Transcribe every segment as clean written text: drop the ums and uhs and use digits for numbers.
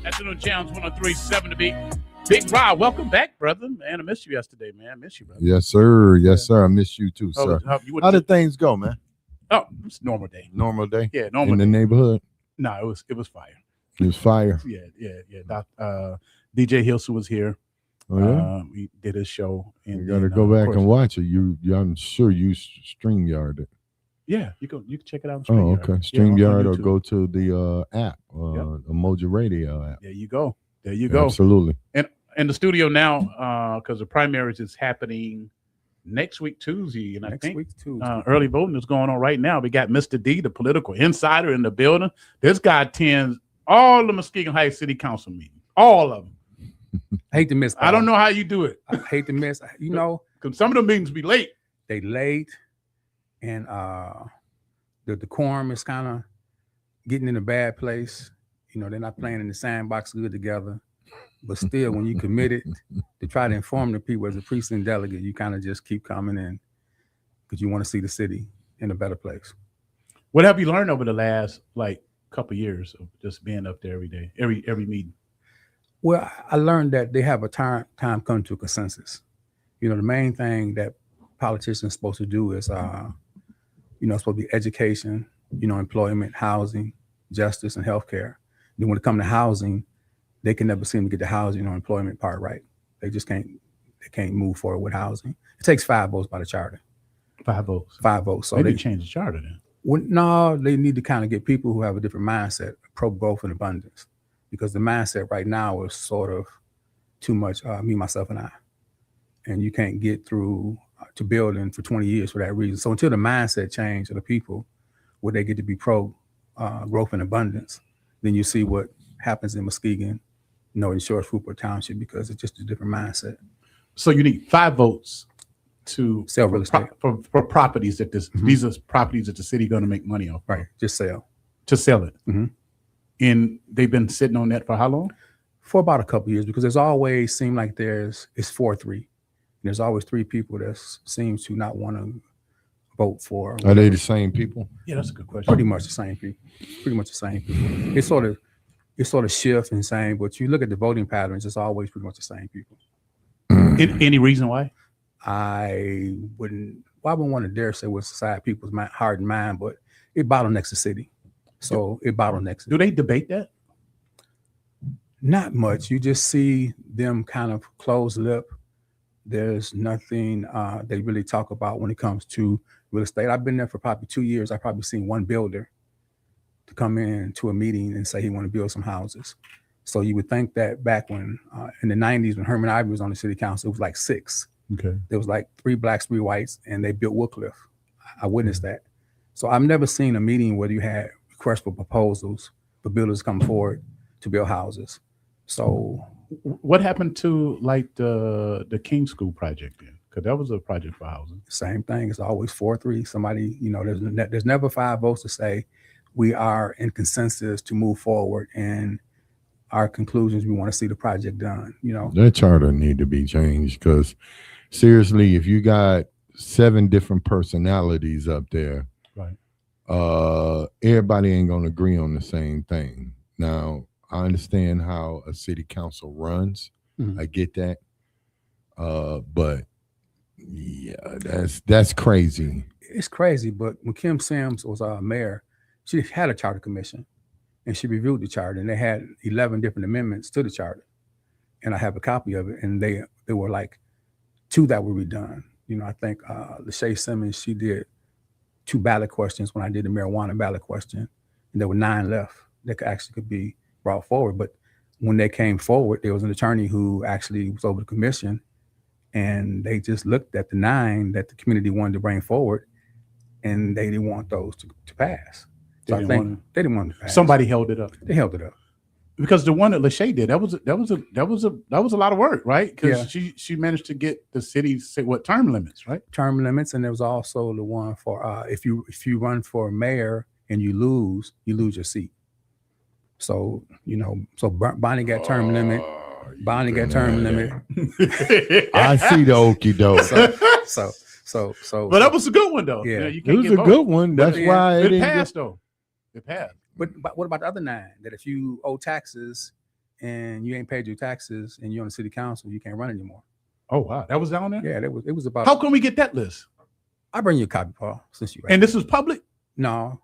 Afternoon Challenge 103.7 to be Big Rob. Welcome back, brother. Man, I missed you yesterday, man. I miss you, brother. Yes, sir. Yes, sir. I miss you too, sir. How did things go, man? Oh, it's a normal day. Normal day? Yeah, normal in the day. neighborhood? No, it was fire. It was fire. Yeah. DJ Hilson was here. Oh yeah. We did his show. And you got to go back and watch it. I'm sure you StreamYard it. Yeah, you can check it out on StreamYard. Oh, okay. StreamYard or go to the app, Emoji Radio app. There you go. Absolutely. And in the studio now, because the primaries is happening next week Tuesday, and I think early voting is going on right now. We got Mr. D, the political insider, in the building. This guy attends all the Muskegon Heights City Council meetings, all of them. I hate to miss. I don't know how you do it. I hate to miss. You know, because some of the meetings be late. They late, and the decorum is kind of getting in a bad place. You know, they're not playing in the sandbox good together. But still, when you committed to try to inform the people as a precinct delegate, you kind of just keep coming in because you want to see the city in a better place. What have you learned over the last couple of years of just being up there every day, every meeting? Well, I learned that they have a time come to a consensus. You know, the main thing that politicians are supposed to do is, supposed to be education, employment, housing, justice, and healthcare. Then when it comes to housing, they can never seem to get the housing or employment part right. They just can't move forward with housing. It takes 5 votes by the charter. 5 votes. 5 votes. So they change the charter then. No, they need to kind of get people who have a different mindset, pro growth and abundance, because the mindset right now is sort of too much me, myself, and I. And you can't get through to building for 20 years for that reason. So until the mindset change of the people, where they get to be pro growth and abundance, then you see what happens in Muskegon, in Short Fruitport Township, because it's just a different mindset. So you need 5 votes to sell real estate for properties that these are properties that the city going to make money off. Right, just sell. To sell it. Mm-hmm. And they've been sitting on that for how long? For about a couple of years, because there's always seemed like it's 4-3. There's always 3 people that seems to not want to vote for. Are they the same people? Yeah, that's a good question. Pretty much the same people. It's sort of shift and same, but you look at the voting patterns, it's always pretty much the same people. Any reason why? I wouldn't want to dare say what's inside people's heart and mind, but it bottlenecks the city. So it bottlenecks it. Do they debate that? Not much. You just see them kind of close lip. There's nothing they really talk about when it comes to real estate. I've been there for probably 2 years. I've probably seen one builder to come in to a meeting and say he want to build some houses. So you would think that back when in the 90s, when Herman Ivey was on the city council, it was like 6. Okay. There was like 3 blacks, 3 whites, and they built Woodcliff. I witnessed that. So I've never seen a meeting where you had requests for proposals for builders to come forward to build houses. So what happened to the King School project then? Because that was a project for housing. Same thing. It's always 4-3. Somebody, there's never 5 votes to say we are in consensus to move forward, and our conclusions, we want to see the project done. That charter need to be changed, because seriously, if you got 7 different personalities up there, right? Everybody ain't gonna agree on the same thing. Now, I understand how a city council runs. Mm-hmm. I get that. But yeah, that's crazy. It's crazy. But when Kim Sims was our mayor, she had a charter commission, and she reviewed the charter, and they had 11 different amendments to the charter. And I have a copy of it, and they were like 2 that were redone. I think Lachey Simmons, she did 2 ballot questions when I did the marijuana ballot question, and there were 9 left that could be brought forward. But when they came forward, there was an attorney who actually was over the commission, and they just looked at the 9 that the community wanted to bring forward, and they didn't want those to pass. So I think they didn't want to pass. Somebody held it up. They held it up. Because the one that Lachey did, that was a lot of work, right? Because she managed to get the city term limits, right? Term limits, and there was also the one for if you run for mayor and you lose your seat. So Bonnie got term limit. Bonnie got term limit. I see the okie doke. So. But that was a good one though. Yeah, it was a good one. That's why it passed though. It passed. But what about the other 9? That if you owe taxes, and you ain't paid your taxes and you're on the city council, you can't run anymore. Oh wow, that was down there. Yeah, it was about. How can we get that list? I bring you a copy, Paul, since you. And this is public. No.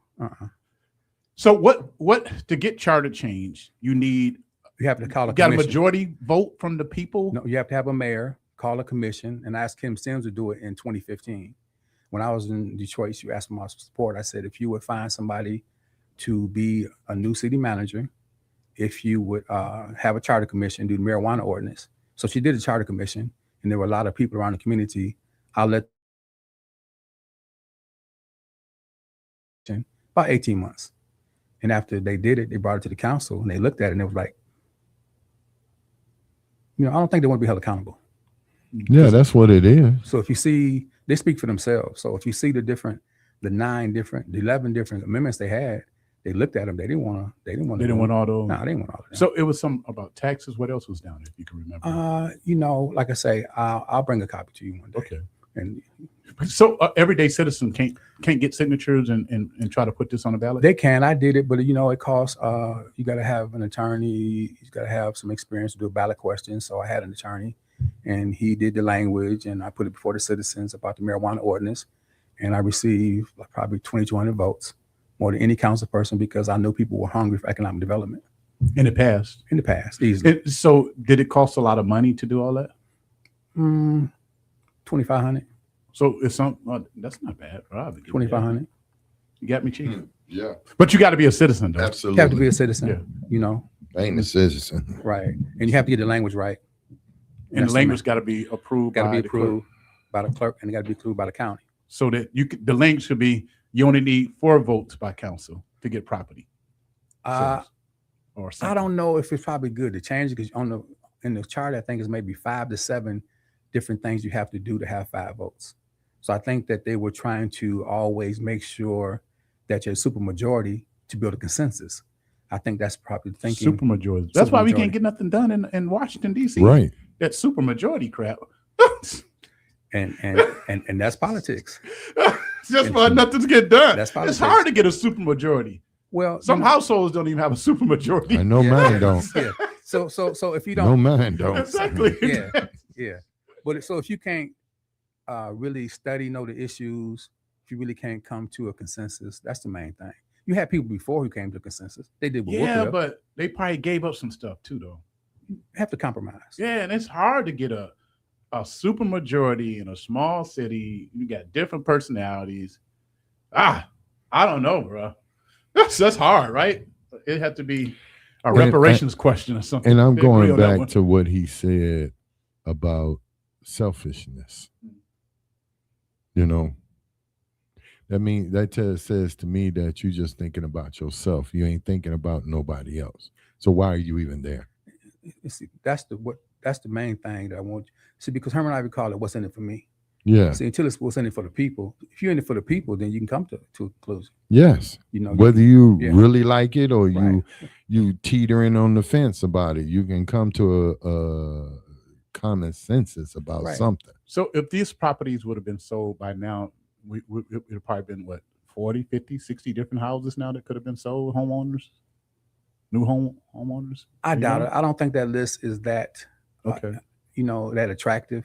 So what to get charter change? You have to call a got a majority vote from the people. No, you have to have a mayor, call a commission, and ask Kim Sims to do it in 2015. When I was in Detroit, you asked for my support. I said if you would find somebody to be a new city manager, if you would have a charter commission, do the marijuana ordinance. So she did a charter commission, and there were a lot of people around the community. I'll let about 18 months. And after they did it, they brought it to the council and they looked at it and it was like, I don't think they want to be held accountable. Yeah, that's what it is. So if you see, they speak for themselves. So if you see the 11 different amendments they had, they looked at them. They didn't want all those. No, they didn't want all of them. So it was some about taxes. What else was down there, if you can remember? Like I say, I'll bring a copy to you one day. Okay. And so everyday citizen can't get signatures and try to put this on a ballot? They can. I did it, but it costs. You got to have an attorney. You got to have some experience to do a ballot question. So I had an attorney, and he did the language, and I put it before the citizens about the marijuana ordinance, and I received probably 2,200 votes, more than any council person, because I knew people were hungry for economic development. In the past, easily. So did it cost a lot of money to do all that? $2,500. So it's that's not bad. $2,500. You got me cheap. Yeah, but you got to be a citizen, though. Absolutely, you have to be a citizen. Yeah. I ain't a citizen, right? And you have to get the language right. And the language got to be approved. Got to be approved by the clerk, and it got to be approved by the county. So that the language should be: you only need 4 votes by council to get property. Or I don't know if it's probably good to change it, because in the chart, I think it's maybe 5 to 7 different things you have to do to have 5 votes. So I think that they were trying to always make sure that you're a super majority to build a consensus. I think that's probably thinking. Super majority. That's why we can't get nothing done in Washington, D.C. Right. That super majority crap. and that's politics. Just why nothing's get done. That's politics. It's hard to get a super majority. Well, some households don't even have a super majority. I know mine don't. Yeah. So if you don't. No, mine don't. Exactly. Yeah. But so if you can't really know the issues, if you really can't come to a consensus, that's the main thing. You had people before who came to a consensus. They did. But they probably gave up some stuff too, though. You have to compromise. Yeah, and it's hard to get a super majority in a small city. You got different personalities. I don't know, bro. That's hard, right? It had to be a reparations question or something. And I'm going back to what he said about selfishness. That says to me that you're just thinking about yourself. You ain't thinking about nobody else. So why are you even there? See, that's the main thing that I want. See, because Herman Ivey called it "What's in it for me." Yeah. See, until it's what's in it for the people. If you're in it for the people, then you can come to a conclusion. Yes. Whether you really like it or you teetering on the fence about it, you can come to a common consensus about something. So if these properties would have been sold by now, it would have probably been 40, 50, 60 different houses now that could have been sold, new homeowners? I doubt it. I don't think that list is that, okay. That attractive.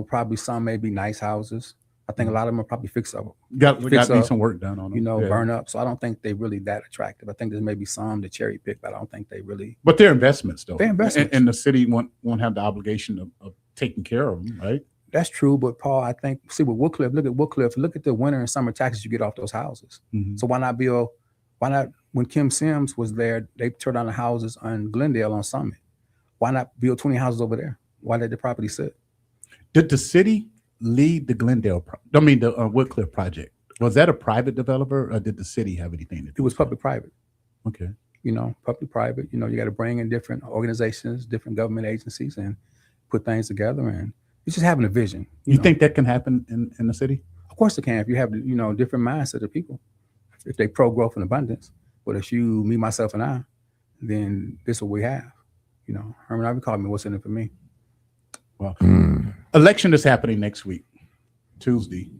Probably some may be nice houses. I think a lot of them are probably fix up. Got to be some work done on them. Burn up. So I don't think they're really that attractive. I think there's maybe some that cherry pick, but I don't think they really. But they're investments, though. They're investments. And the city won't have the obligation of taking care of them, right? That's true. But Paul, I think, see with Woodcliff, look at the winter and summer taxes you get off those houses. Mm-hmm. So why not, when Kim Sims was there, they tore down the houses on Glendale on Summit. Why not build 20 houses over there? Why let the property sit? Did the city lead the the Woodcliff project? Was that a private developer, or did the city have anything to do? It was public-private. Okay. Public-private. You got to bring in different organizations, different government agencies, and put things together. And it's just having a vision. You think that can happen in the city? Of course it can. If you have different mindset of people, if they pro-growth and abundance. But if you, me, myself, and I, then this is what we have. Herman Ivey called me "What's in it for me." Well, election is happening next week, Tuesday.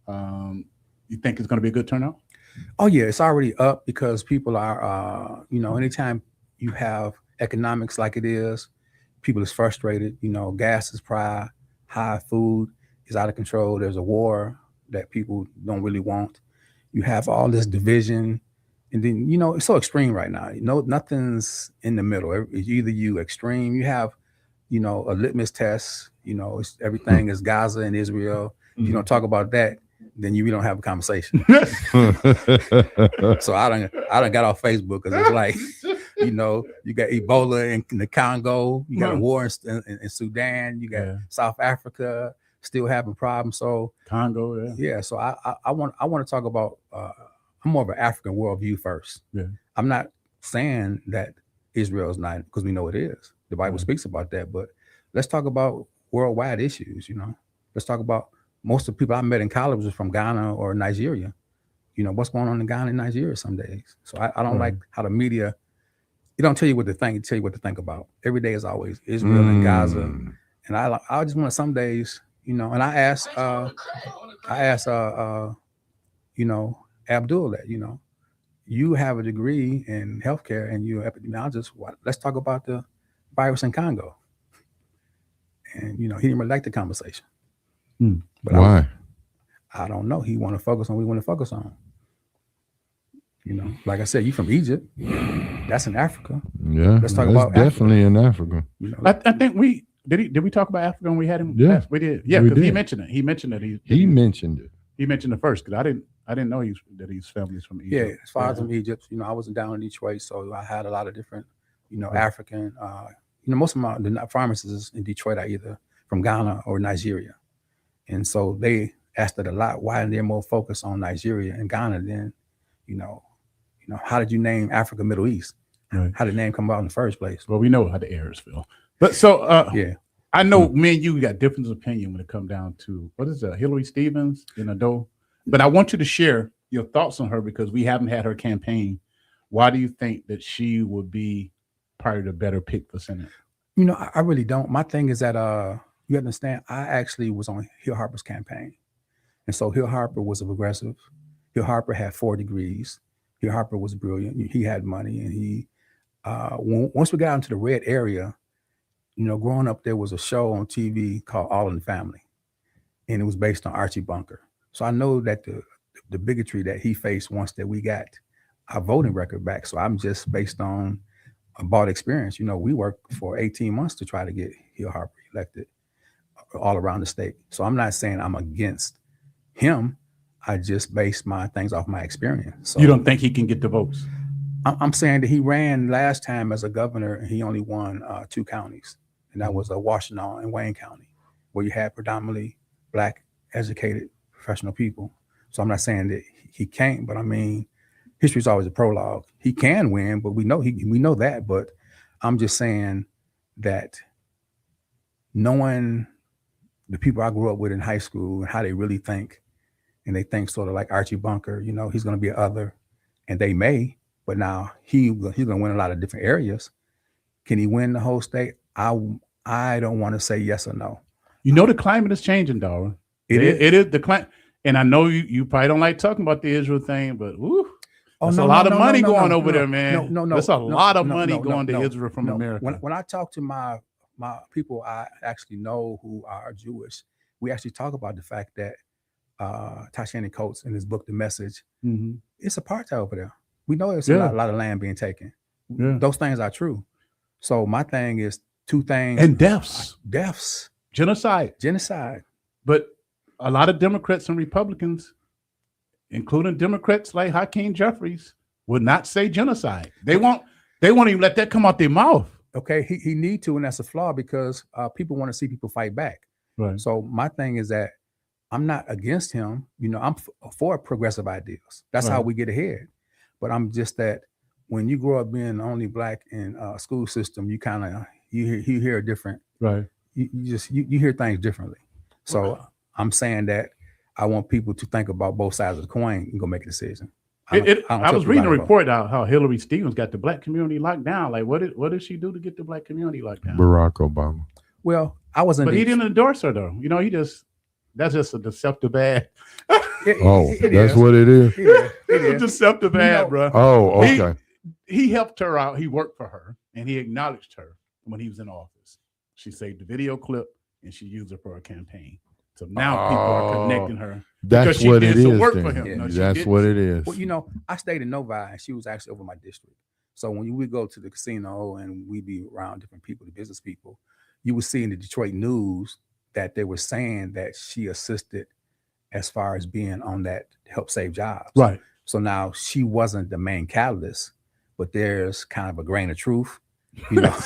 You think it's going to be a good turnout? Oh yeah, it's already up because people are, anytime you have economics like it is. People is frustrated. Gas is high, food is out of control. There's a war that people don't really want. You have all this division, and then it's so extreme right now. Nothing's in the middle. It's either you extreme. You have a litmus test. Everything is Gaza and Israel. If you don't talk about that, then we don't have a conversation. So I done got off Facebook because it's like, you got Ebola in the Congo, you got a war in Sudan, you got South Africa still having problems. So Congo, yeah. So I want to talk about. I'm more of an African worldview first. Yeah. I'm not saying that Israel is not, because we know it is. The Bible speaks about that, but let's talk about worldwide issues. Let's talk about most of the people I met in college was from Ghana or Nigeria. What's going on in Ghana and Nigeria some days. So I don't like how the media, it don't tell you what to think, it tell you what to think about. Every day is always Israel and Gaza. And I just want some days, and I asked Abdul that, you have a degree in healthcare and you're an epidemiologist. Let's talk about the virus in Congo. And, he didn't really like the conversation. But why? I don't know. He want to focus on what we want to focus on. Like I said, you from Egypt. That's in Africa. Yeah. Let's talk about definitely Africa. in Africa. I think did we talk about Africa when we had him? Yeah, we did. Yeah, because he mentioned it. He mentioned it. He mentioned it. He mentioned it first because I didn't know that his family's from Egypt. Yeah, as far as from Egypt, I wasn't down in Detroit, so I had a lot of different, African. Most of the pharmacists in Detroit are either from Ghana or Nigeria, and so they asked it a lot. Why are they more focused on Nigeria and Ghana than, how did you name Africa, Middle East? Right. How did the name come about in the first place? Well, we know how the Arabs feel, but so yeah. I know me and you got different opinion when it comes down to what is Hillary Stevens in Ado. But I want you to share your thoughts on her because we haven't had her campaign. Why do you think that she would be probably the better pick for Senate? I really don't. My thing is that you understand, I actually was on Hill Harper's campaign. And so Hill Harper was a progressive. Hill Harper had 4 degrees. Hill Harper was brilliant. He had money. And he, once we got into the red area, growing up, there was a show on TV called All in the Family. And it was based on Archie Bunker. So I know that the bigotry that he faced once that we got our voting record back. So I'm just based on a bought experience. We worked for 18 months to try to get Hill Harper elected all around the state. So I'm not saying I'm against him. I just base my things off my experience. So you don't think he can get the votes? I'm saying that he ran last time as a governor and he only won 2 counties. And that was Washington and Wayne County, where you had predominantly Black, educated, professional people. So I'm not saying that he can't, but I mean, history is always a prologue. He can win, but we know that. But I'm just saying that knowing the people I grew up with in high school and how they really think, and they think sort of like Archie Bunker, he's going to be an other, and they may, but now he's going to win a lot of different areas. Can he win the whole state? I don't want to say yes or no. The climate is changing, Darwin. It is the climate. And I know you probably don't like talking about the Israel thing, but there's a lot of money going over there, man. No. There's a lot of money going to Israel from America. When I talk to my people I actually know who are Jewish, we actually talk about the fact that Tashani Coates in his book, The Message, it's apartheid over there. We know there's a lot of land being taken. Yeah. Those things are true. So my thing is 2 things. And deaths. Genocide. But a lot of Democrats and Republicans, including Democrats like Hakeem Jeffries, would not say genocide. They won't even let that come out their mouth. Okay, he need to, and that's a flaw because people want to see people fight back. Right. So my thing is that I'm not against him. I'm for progressive ideals. That's how we get ahead. But I'm just that when you grow up being the only Black in a school system, you kind of you hear different. Right. You hear things differently. So I'm saying that I want people to think about both sides of the coin and go make a decision. I was reading a report how Hillary Stevens got the Black community locked down. Like, what did she do to get the Black community locked down? Barack Obama. Well, but he didn't endorse her though. That's just a deceptive ad. That's what it is. It is deceptive ad, bro. Oh, okay. He helped her out. He worked for her, and he acknowledged her when he was in office. She saved the video clip and she used it for her campaign. So now people are connecting her. That's what it is. Work for him. Yeah. You know, That's what it is. Well, you know, I stayed in Novi, and she was actually over my district. So when we go to the casino and we be around different people, the business people, you would see in the Detroit news that they were saying that she assisted as far as being on that to help save jobs. Right. So now she wasn't the main catalyst, but there's kind of a grain of truth, you know.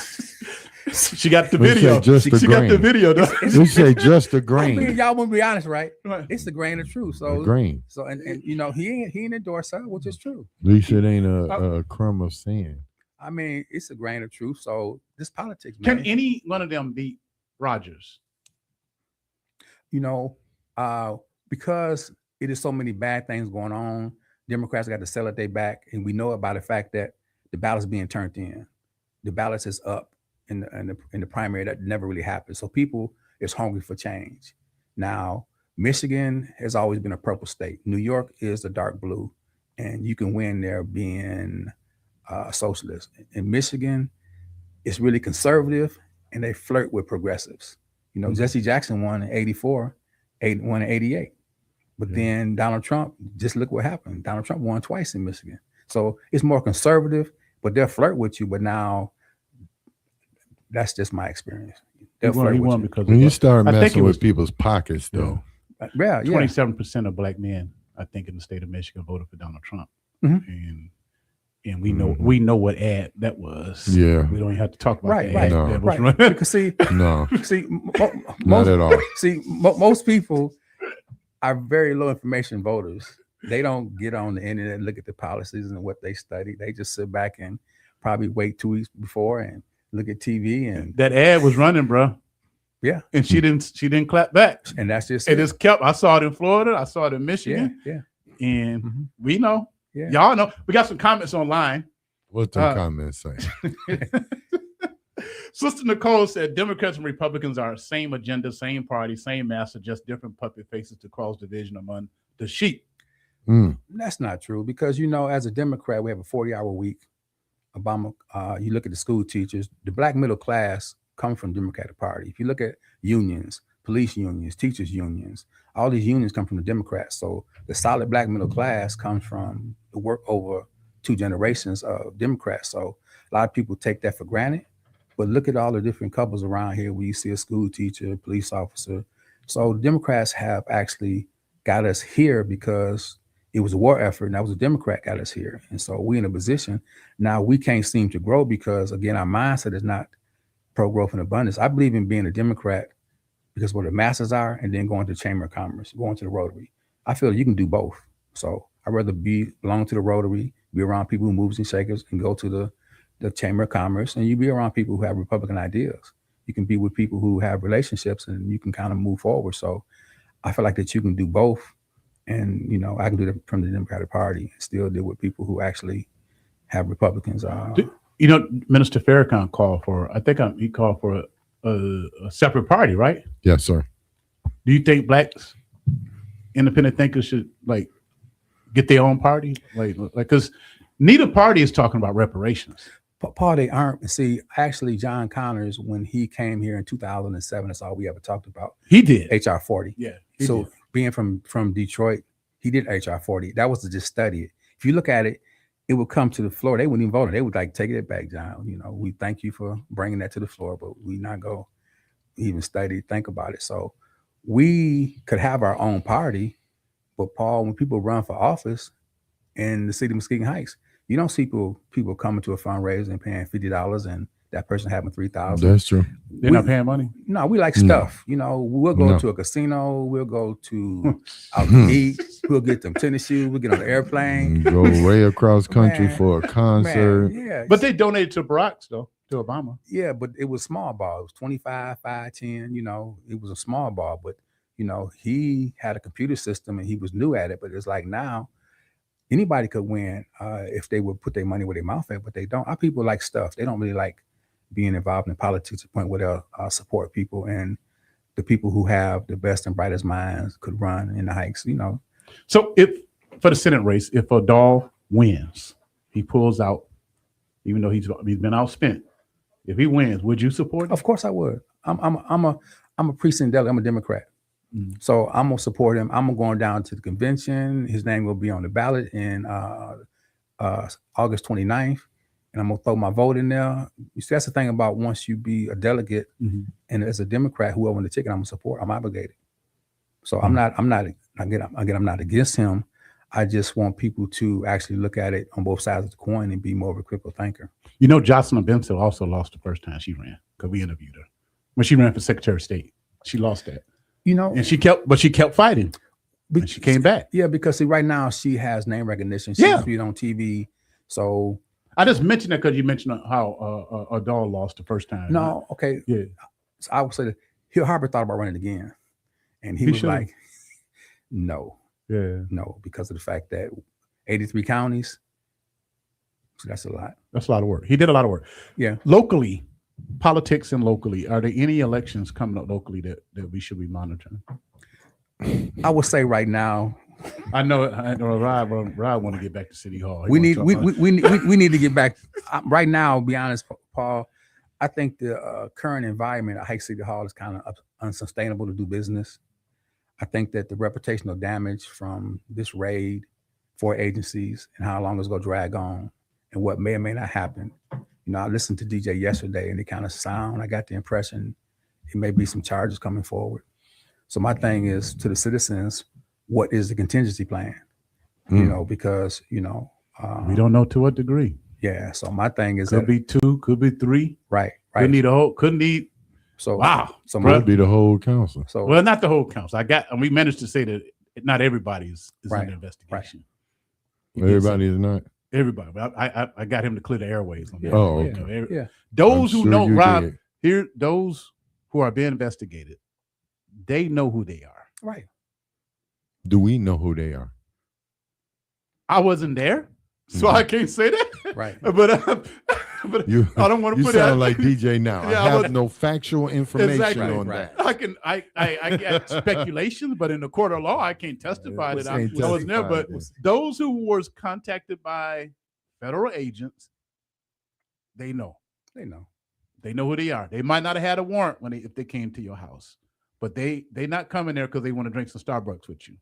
She got the video. Just she got the video. We say just a grain. I mean, y'all want to be honest, right? Right. It's the grain of truth. So grain. So and you know, he ain't endorsed her, which is true. At least it ain't a crumb of sand. I mean, it's a grain of truth. So this politics, man. Can any one of them beat Rogers? You know, because it is so many bad things going on, Democrats got to sell it they back, and we know about the fact that the ballot's being turned in. The ballot is up in the primary. That never really happened. So people is hungry for change. Now, Michigan has always been a purple state. New York is the dark blue, and you can win there being a socialist. In Michigan, it's really conservative, and they flirt with progressives. You know, Jesse Jackson won in '84, won in '88. But then Donald Trump, just look what happened. Donald Trump won twice in Michigan. So it's more conservative, but they'll flirt with you. But now, that's just my experience. They'll flirt with you. Because when you start messing with people's pockets, though. Yeah, 27% of black men, I think, in the state of Michigan voted for Donald Trump. Mm-hmm. And we know what ad that was. Yeah. We don't even have to talk about that. Right. No. Right. Because not at all. Most people are very low information voters. They don't get on the internet and look at the policies and what they study. They just sit back and probably wait 2 weeks before and look at TV. And that ad was running, bro. Yeah. And she didn't clap back. And that's just it. Just kept. I saw it in Florida. I saw it in Michigan. Yeah. And we know. Yeah. Y'all know. We got some comments online. What the comments say? Sister Nicole said Democrats and Republicans are same agenda, same party, same master, just different puppet faces to cause division among the sheep. That's not true, because, you know, as a Democrat, we have a 40-hour week. Obama, you look at the school teachers, the black middle class come from the Democratic Party. If you look at unions, police unions, teachers unions, all these unions come from the Democrats. So the solid black middle class comes from the work over 2 generations of Democrats. So a lot of people take that for granted. But look at all the different couples around here where you see a school teacher, police officer. So Democrats have actually got us here because it was a war effort, and that was a Democrat got us here. And so we're in a position now we can't seem to grow because, again, our mindset is not pro-growth and abundance. I believe in being a Democrat because where the masses are, and then going to the Chamber of Commerce, going to the Rotary. I feel you can do both. So I'd rather belong to the Rotary, be around people who moves and shakers, and go to the Chamber of Commerce, and you be around people who have Republican ideas. You can be with people who have relationships, and you can kind of move forward. So I feel like that you can do both. And, you know, I can do that from the Democratic Party and still deal with people who actually have Republicans. You know, Minister Farrakhan called for, he called for a separate party, right? Yes, sir. Do you think blacks, independent thinkers should get their own party? Because neither party is talking about reparations. Paul, they aren't. See, actually, John Connors, when he came here in 2007, that's all we ever talked about. He did. HR 40. Yeah. So being from Detroit, he did HR 40. That was to just study it. If you look at it, it would come to the floor. They wouldn't even vote. They would take it back, John. You know, we thank you for bringing that to the floor, but we not go even study, think about it. So we could have our own party, but Paul, when people run for office in the city of Muskegon Heights, you don't see people coming to a fundraiser and paying $50 and that person having $3,000. That's true. They're not paying money. No, we like stuff. You know, we'll go to a casino. We'll go to out to eat. We'll get them tennis shoes. We'll get on the airplane. Go way across country for a concert. Yeah, but they donated to Barack's though, to Obama. Yeah, but it was small ball. It was 25, 5, 10. You know, it was a small ball. But you know, he had a computer system and he was new at it. But it's like now, anybody could win if they would put their money where their mouth at. But they don't. Our people like stuff. They don't really like being involved in politics to the point where they'll support people, and the people who have the best and brightest minds could run in the Heights, you know. So if for the Senate race, if Dahl wins, he pulls out, even though he's been outspent, if he wins, would you support him? Of course I would. I'm a precinct delegate. I'm a Democrat. So I'm gonna support him. I'm going down to the convention. His name will be on the ballot in August 29th. And I'm gonna throw my vote in there. You see, that's the thing about once you be a delegate and as a Democrat, whoever won the ticket, I'm gonna support. I'm obligated. So I'm not against him. I just want people to actually look at it on both sides of the coin and be more of a critical thinker. You know, Jocelyn Benson also lost the first time she ran because we interviewed her when she ran for Secretary of State. She lost that. You know, and she kept fighting. And she came back. Yeah, because see, right now she has name recognition. She's been on TV. So I just mentioned that because you mentioned how a dog lost the first time. No, okay. Yeah. So I would say that Hill Harper thought about running again. And he was like, no. Yeah. No, because of the fact that 83 counties, so that's a lot. That's a lot of work. He did a lot of work. Yeah. Locally, politics and locally, are there any elections coming up locally that we should be monitoring? I would say right now. I know Rod want to get back to City Hall. We need to get back. Right now, to be honest, Paul, I think the current environment at Hike City Hall is kind of unsustainable to do business. I think that the reputational damage from this raid for agencies and how long it's going to drag on and what may or may not happen. You know, I listened to DJ yesterday and it kind of sound, I got the impression it may be some charges coming forward. So my thing is to the citizens, what is the contingency plan? You know, because, you know. We don't know to what degree. Yeah. So my thing is could be 2, could be 3. Right. Could need a whole, couldn't need. So wow. So might be the whole council. So well, not the whole council. We managed to say that not everybody is in the investigation. Right. Everybody is not. Everybody. I got him to clear the airways on that. Oh, okay. Yeah. Those who know, Rob, here, those who are being investigated, they know who they are. Right. Do we know who they are? I wasn't there, so I can't say that. Right. But I don't want to put it. You sound like DJ now. Yeah, I have no factual information on that. I get speculations, but in the court of law, I can't testify that I wasn't there. But those who was contacted by federal agents, they know. They know. They know who they are. They might not have had a warrant if they came to your house, but they not coming there because they want to drink some Starbucks with you.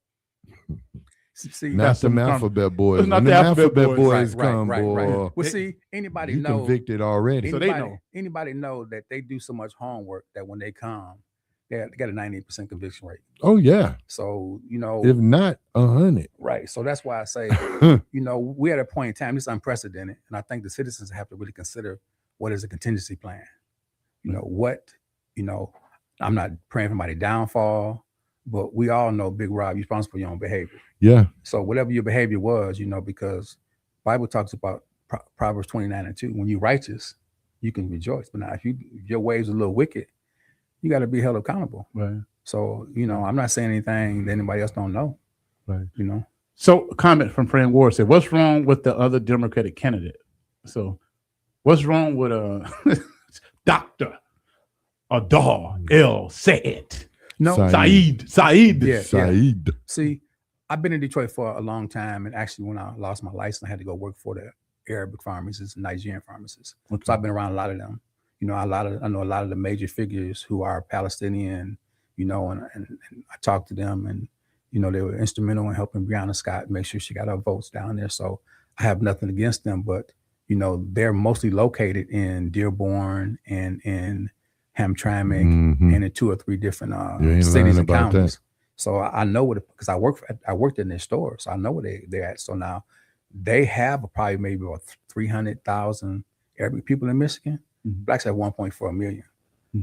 See, not the alphabet boys. Not the alphabet boys come, boy. Well, see, anybody know convicted already. So they know. Anybody know that they do so much homework that when they come, they got a 98% conviction rate. Oh yeah. So you know, if not 100. Right. So that's why I say, you know, we're at a point in time. This is unprecedented, and I think the citizens have to really consider what is a contingency plan. You know what? You know, I'm not praying for somebody's downfall. But we all know, Big Rob, you're responsible for your own behavior. Yeah. So whatever your behavior was, you know, because Bible talks about Proverbs 29:2. When you're righteous, you can rejoice. But now if your ways are a little wicked, you got to be held accountable. Right. So, you know, I'm not saying anything that anybody else don't know. Right. You know. So a comment from Fran Ward said, what's wrong with the other Democratic candidate? So what's wrong with Dr. Adar El Sayed? No, Saeed. Yeah, Saeed. Yeah. See, I've been in Detroit for a long time, and actually, when I lost my license, I had to go work for the Arabic pharmacists and Nigerian pharmacists. Okay. So I've been around a lot of them. You know, I know a lot of the major figures who are Palestinian. You know, and I talked to them, and you know, they were instrumental in helping Breonna Scott make sure she got her votes down there. So I have nothing against them, but you know, they're mostly located in Dearborn and in Hamtramck and in 2 or 3 different cities and counties. So I know what, because I worked in their store, so I know where they're at. So now they have probably maybe about 300,000 Arabic people in Michigan. Blacks have 1.4 million.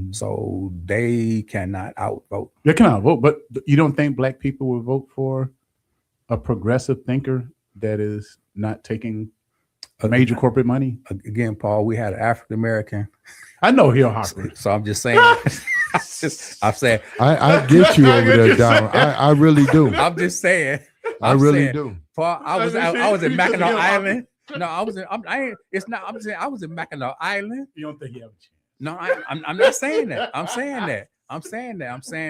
So they cannot outvote. They cannot vote, but you don't think Black people will vote for a progressive thinker that is not taking major corporate money? Again, Paul, we had an African American. I know Hill Harper. So I'm just saying. I'm saying. I get you over there, Darwin. I really do. I'm just saying. I really do. Paul, I was in Mackinac Island. No, I was in. I'm saying I was in Mackinac Island. You don't think you have a chance? No, I'm not saying that. I'm saying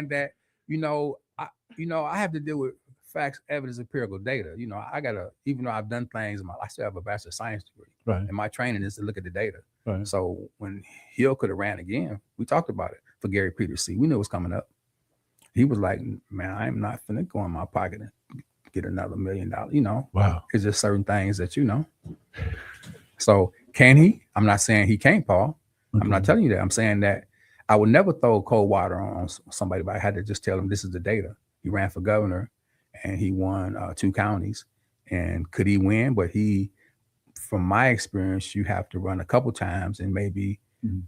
that. You know, I have to deal with facts, evidence, empirical data. You know, even though I've done things, I still have a bachelor of science degree. Right. And my training is to look at the data. Right. So when Hill could have ran again, we talked about it for Gary Peters. We knew it was coming up. He was like, man, I'm not finna go in my pocket and get another $1 million. You know, wow. It's just certain things that, you know. So can he? I'm not saying he can't, Paul. Okay. I'm not telling you that. I'm saying that I would never throw cold water on somebody, but I had to just tell him this is the data. He ran for governor and he won 2 counties. And could he win? But from my experience, you have to run a couple times and maybe, you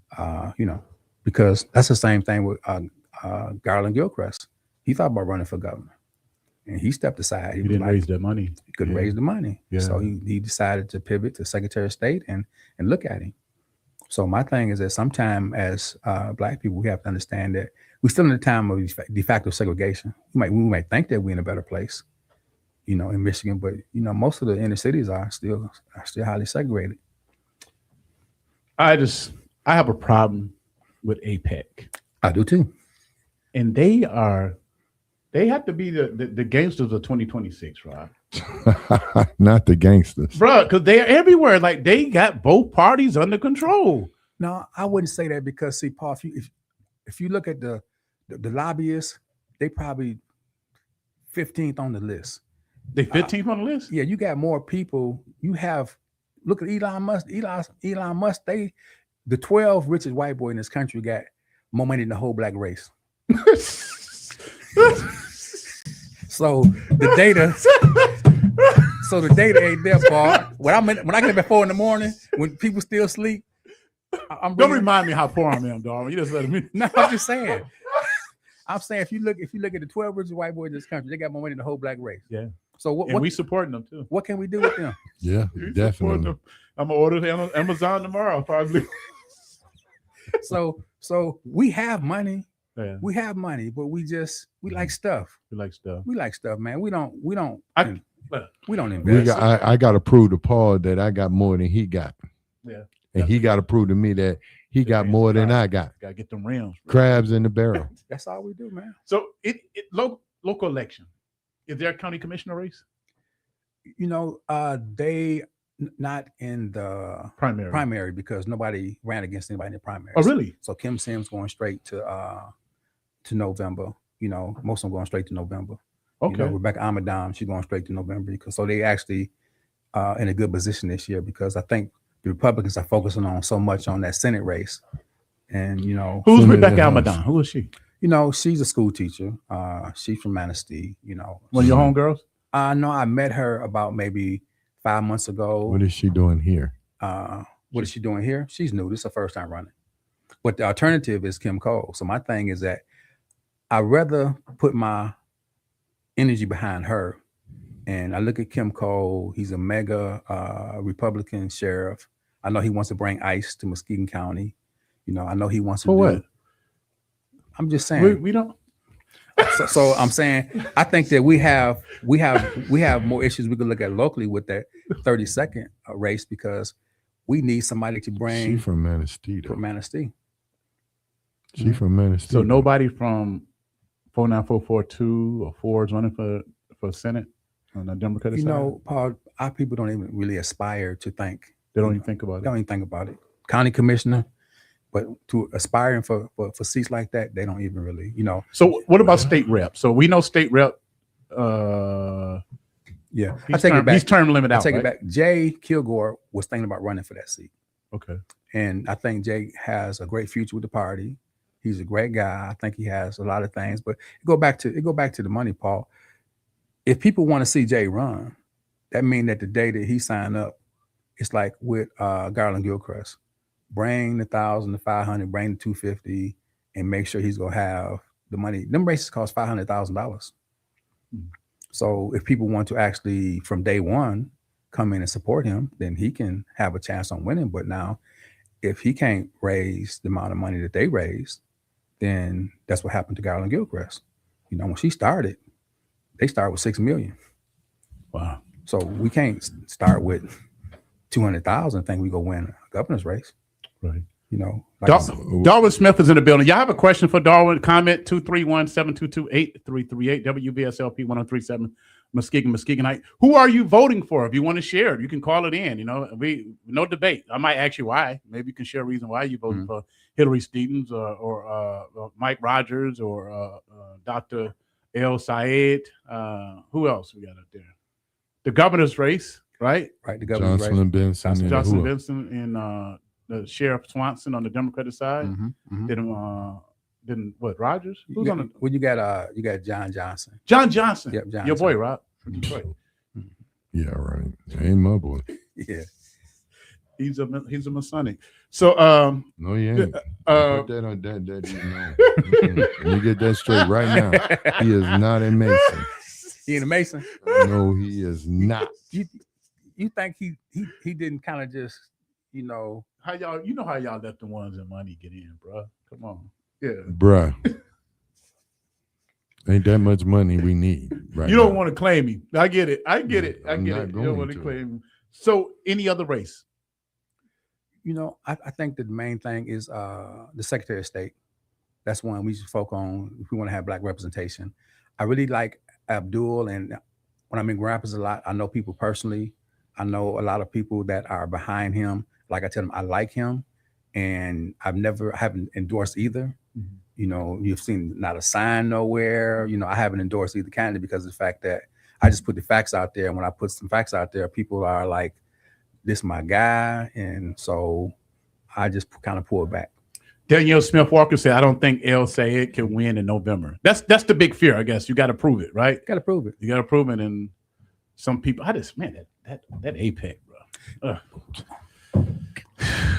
know, because that's the same thing with Garland Gilchrist. He thought about running for governor and he stepped aside. He didn't raise that money. He couldn't raise the money. Yeah. So he decided to pivot to Secretary of State and look at him. So my thing is that sometime as Black people, we have to understand that we're still in a time of de facto segregation. We might think that we're in a better place, you know, in Michigan, but you know, most of the inner cities are still highly segregated. I have a problem with APEC. I do too. And they have to be the gangsters of 2026, Rob. Not the gangsters, bro, because they're everywhere. Like they got both parties under control. No, I wouldn't say that because see, Paul, if you look at the lobbyists, they probably 15th on the list. They 15th on the list? Yeah, you got more people. You have look at Elon Musk. Elon Musk. The 12 richest white boy in this country got more money than the whole black race. So the data ain't there, Paul. When I get up at 4 a.m, when people still sleep, don't remind me how poor I am, Darwin. You just let me. No, I'm just saying. I'm saying if you look at the 12 richest white boys in this country, they got more money than the whole black race. Yeah. So what we supporting them too. What can we do with them? Yeah, definitely. I'm gonna order Amazon tomorrow, probably. So we have money. Yeah. We have money, but we like stuff. We like stuff. We like stuff, man. We don't invest. I got to prove to Paul that I got more than he got. Yeah. And he got to prove to me that he got more than I got. Got to get them rims. Bro. Crabs in the barrel. That's all we do, man. So local election. Is there a county commissioner race? You know, they not in the primary because nobody ran against anybody in the primary. Oh, really? So Kim Sims going straight to November. You know, most of them going straight to November. Okay. You know, Rebecca Amadam, she's going straight to November because so they actually in a good position this year because I think the Republicans are focusing on so much on that Senate race. And you know, who's Rebecca Amadam? Who is she? You know, she's a school teacher. She's from Manistee. You know, one of your homegirls. No, I met her about maybe 5 months ago. What is she doing here? What is she doing here? She's new. This is her first time running. But the alternative is Kim Cole. So my thing is that I'd rather put my energy behind her. And I look at Kim Cole. He's a mega Republican sheriff. I know he wants to bring ICE to Muskegon County. You know, I know he wants to for what? I'm just saying. We don't. So I'm saying I think that we have more issues we could look at locally with that 32nd race because we need somebody to bring. She from Manistee. From Manistee. She from Manistee. So nobody from 49442 or 4 is running for Senate on the Democratic side? You know, Paul, our people don't even really aspire to think. They don't even think about it. They don't even think about it. County commissioner. But to aspiring for seats like that, they don't even really, you know. So what about state rep? So we know state rep. Yeah, I take it back. He's term limit out. I take it back. Jay Kilgore was thinking about running for that seat. Okay. And I think Jay has a great future with the party. He's a great guy. I think he has a lot of things. But it go back to the money, Paul. If people want to see Jay run, that means that the day that he signed up, it's like with Garland Gilchrist. Bring the 1,000, the 500, bring the 250, and make sure he's gonna have the money. Them races cost $500,000. So if people want to actually from day one come in and support him, then he can have a chance on winning. But now, if he can't raise the amount of money that they raised, then that's what happened to Garland Gilchrist. You know, when she started, they started with $6 million. Wow. So we can't start with 200,000 and think we go win a governor's race. Right. you know. Darwin Smith is in the building. Y'all have a question for Darwin? Comment 231-722-8338 WVSLP 1037 Muskegon Heights. Who are you voting for? If you want to share it, you can call it in. You know, no debate. I might ask you why. Maybe you can share a reason why you voted for Hillary Stevens or Mike Rogers or Dr. El Sayed. Who else we got up there? The governor's race, right? Right. The governor's Jocelyn race. Benson. Jocelyn Benson and the Sheriff Swanson on the Democratic side. Then what? Rogers? Who's on the? Well, you got John Johnson. John Johnson. Yep, John your boy, Johnson. Rob, from Detroit. Yeah, right. Ain't my boy. Yeah, he's a Masonic. So no, he ain't. Put that on that. Let me get that straight right now. He is not a Mason. He ain't a Mason. No, he is not. You think he didn't kind of just, you know how y'all let the ones in money get in, bro? Come on. Yeah, bruh. Ain't that much money we need, right? You don't want to claim him. I get it. I'm You don't want to claim him. So, any other race? You know, I think that the main thing is the Secretary of State. That's one we should focus on if we want to have black representation. I really like Abdul, and when I'm in Grand Rapids a lot, I know people personally. I know a lot of people that are behind him. Like I tell them, I like him, and haven't endorsed either. You know, you've seen not a sign nowhere. You know, I haven't endorsed either candidate because of the fact that I just put the facts out there. And when I put some facts out there, people are like, this my guy. And so I just kind of pull back. Danielle Smith Walker said, I don't think El Sayed can win in November. That's the big fear, I guess. You got to prove it, right? Got to prove it. You got to prove it. And some people, that APEC, bro.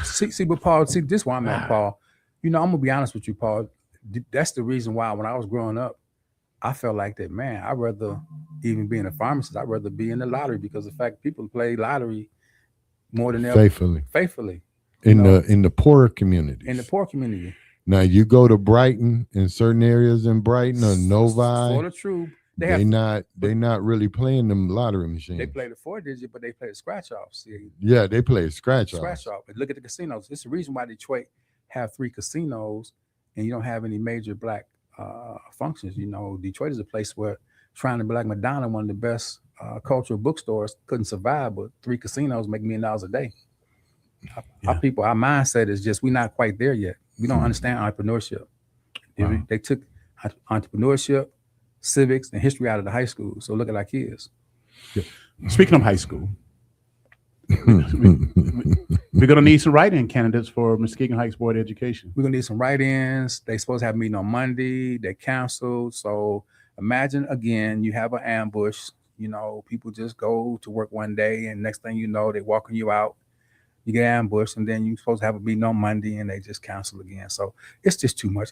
See, but Paul, this is why I'm at, Paul. You know, I'm going to be honest with you, Paul. That's the reason why when I was growing up, I felt like that, man, I'd rather even being a pharmacist, I'd rather be in the lottery because the fact people play lottery more than ever. Faithfully. In the poorer communities. In the poor community. Now you go to Brighton, in certain areas in Brighton or Novi. For the truth. They not really playing them lottery machines. They play the 4-digit, but they play the scratch off. See? Yeah, they play scratch off. But look at the casinos. It's the reason why Detroit have 3 casinos and you don't have any major black functions. You know, Detroit is a place where trying to be like Madonna, one of the best cultural bookstores, couldn't survive, but 3 casinos make $1 million a day. Our mindset is just, we're not quite there yet. We don't understand entrepreneurship. Wow. They took entrepreneurship, civics, and history out of the high school. So look at our kids. Yeah. Speaking of high school, we're going to need some write-in candidates for Muskegon Heights Board of Education. We're going to need some write-ins. They're supposed to have a meeting on Monday. They canceled. So imagine, again, you have an ambush. You know, people just go to work one day, and next thing you know, they're walking you out. You get ambushed, and then you're supposed to have a meeting on Monday, and they just cancel again. So it's just too much.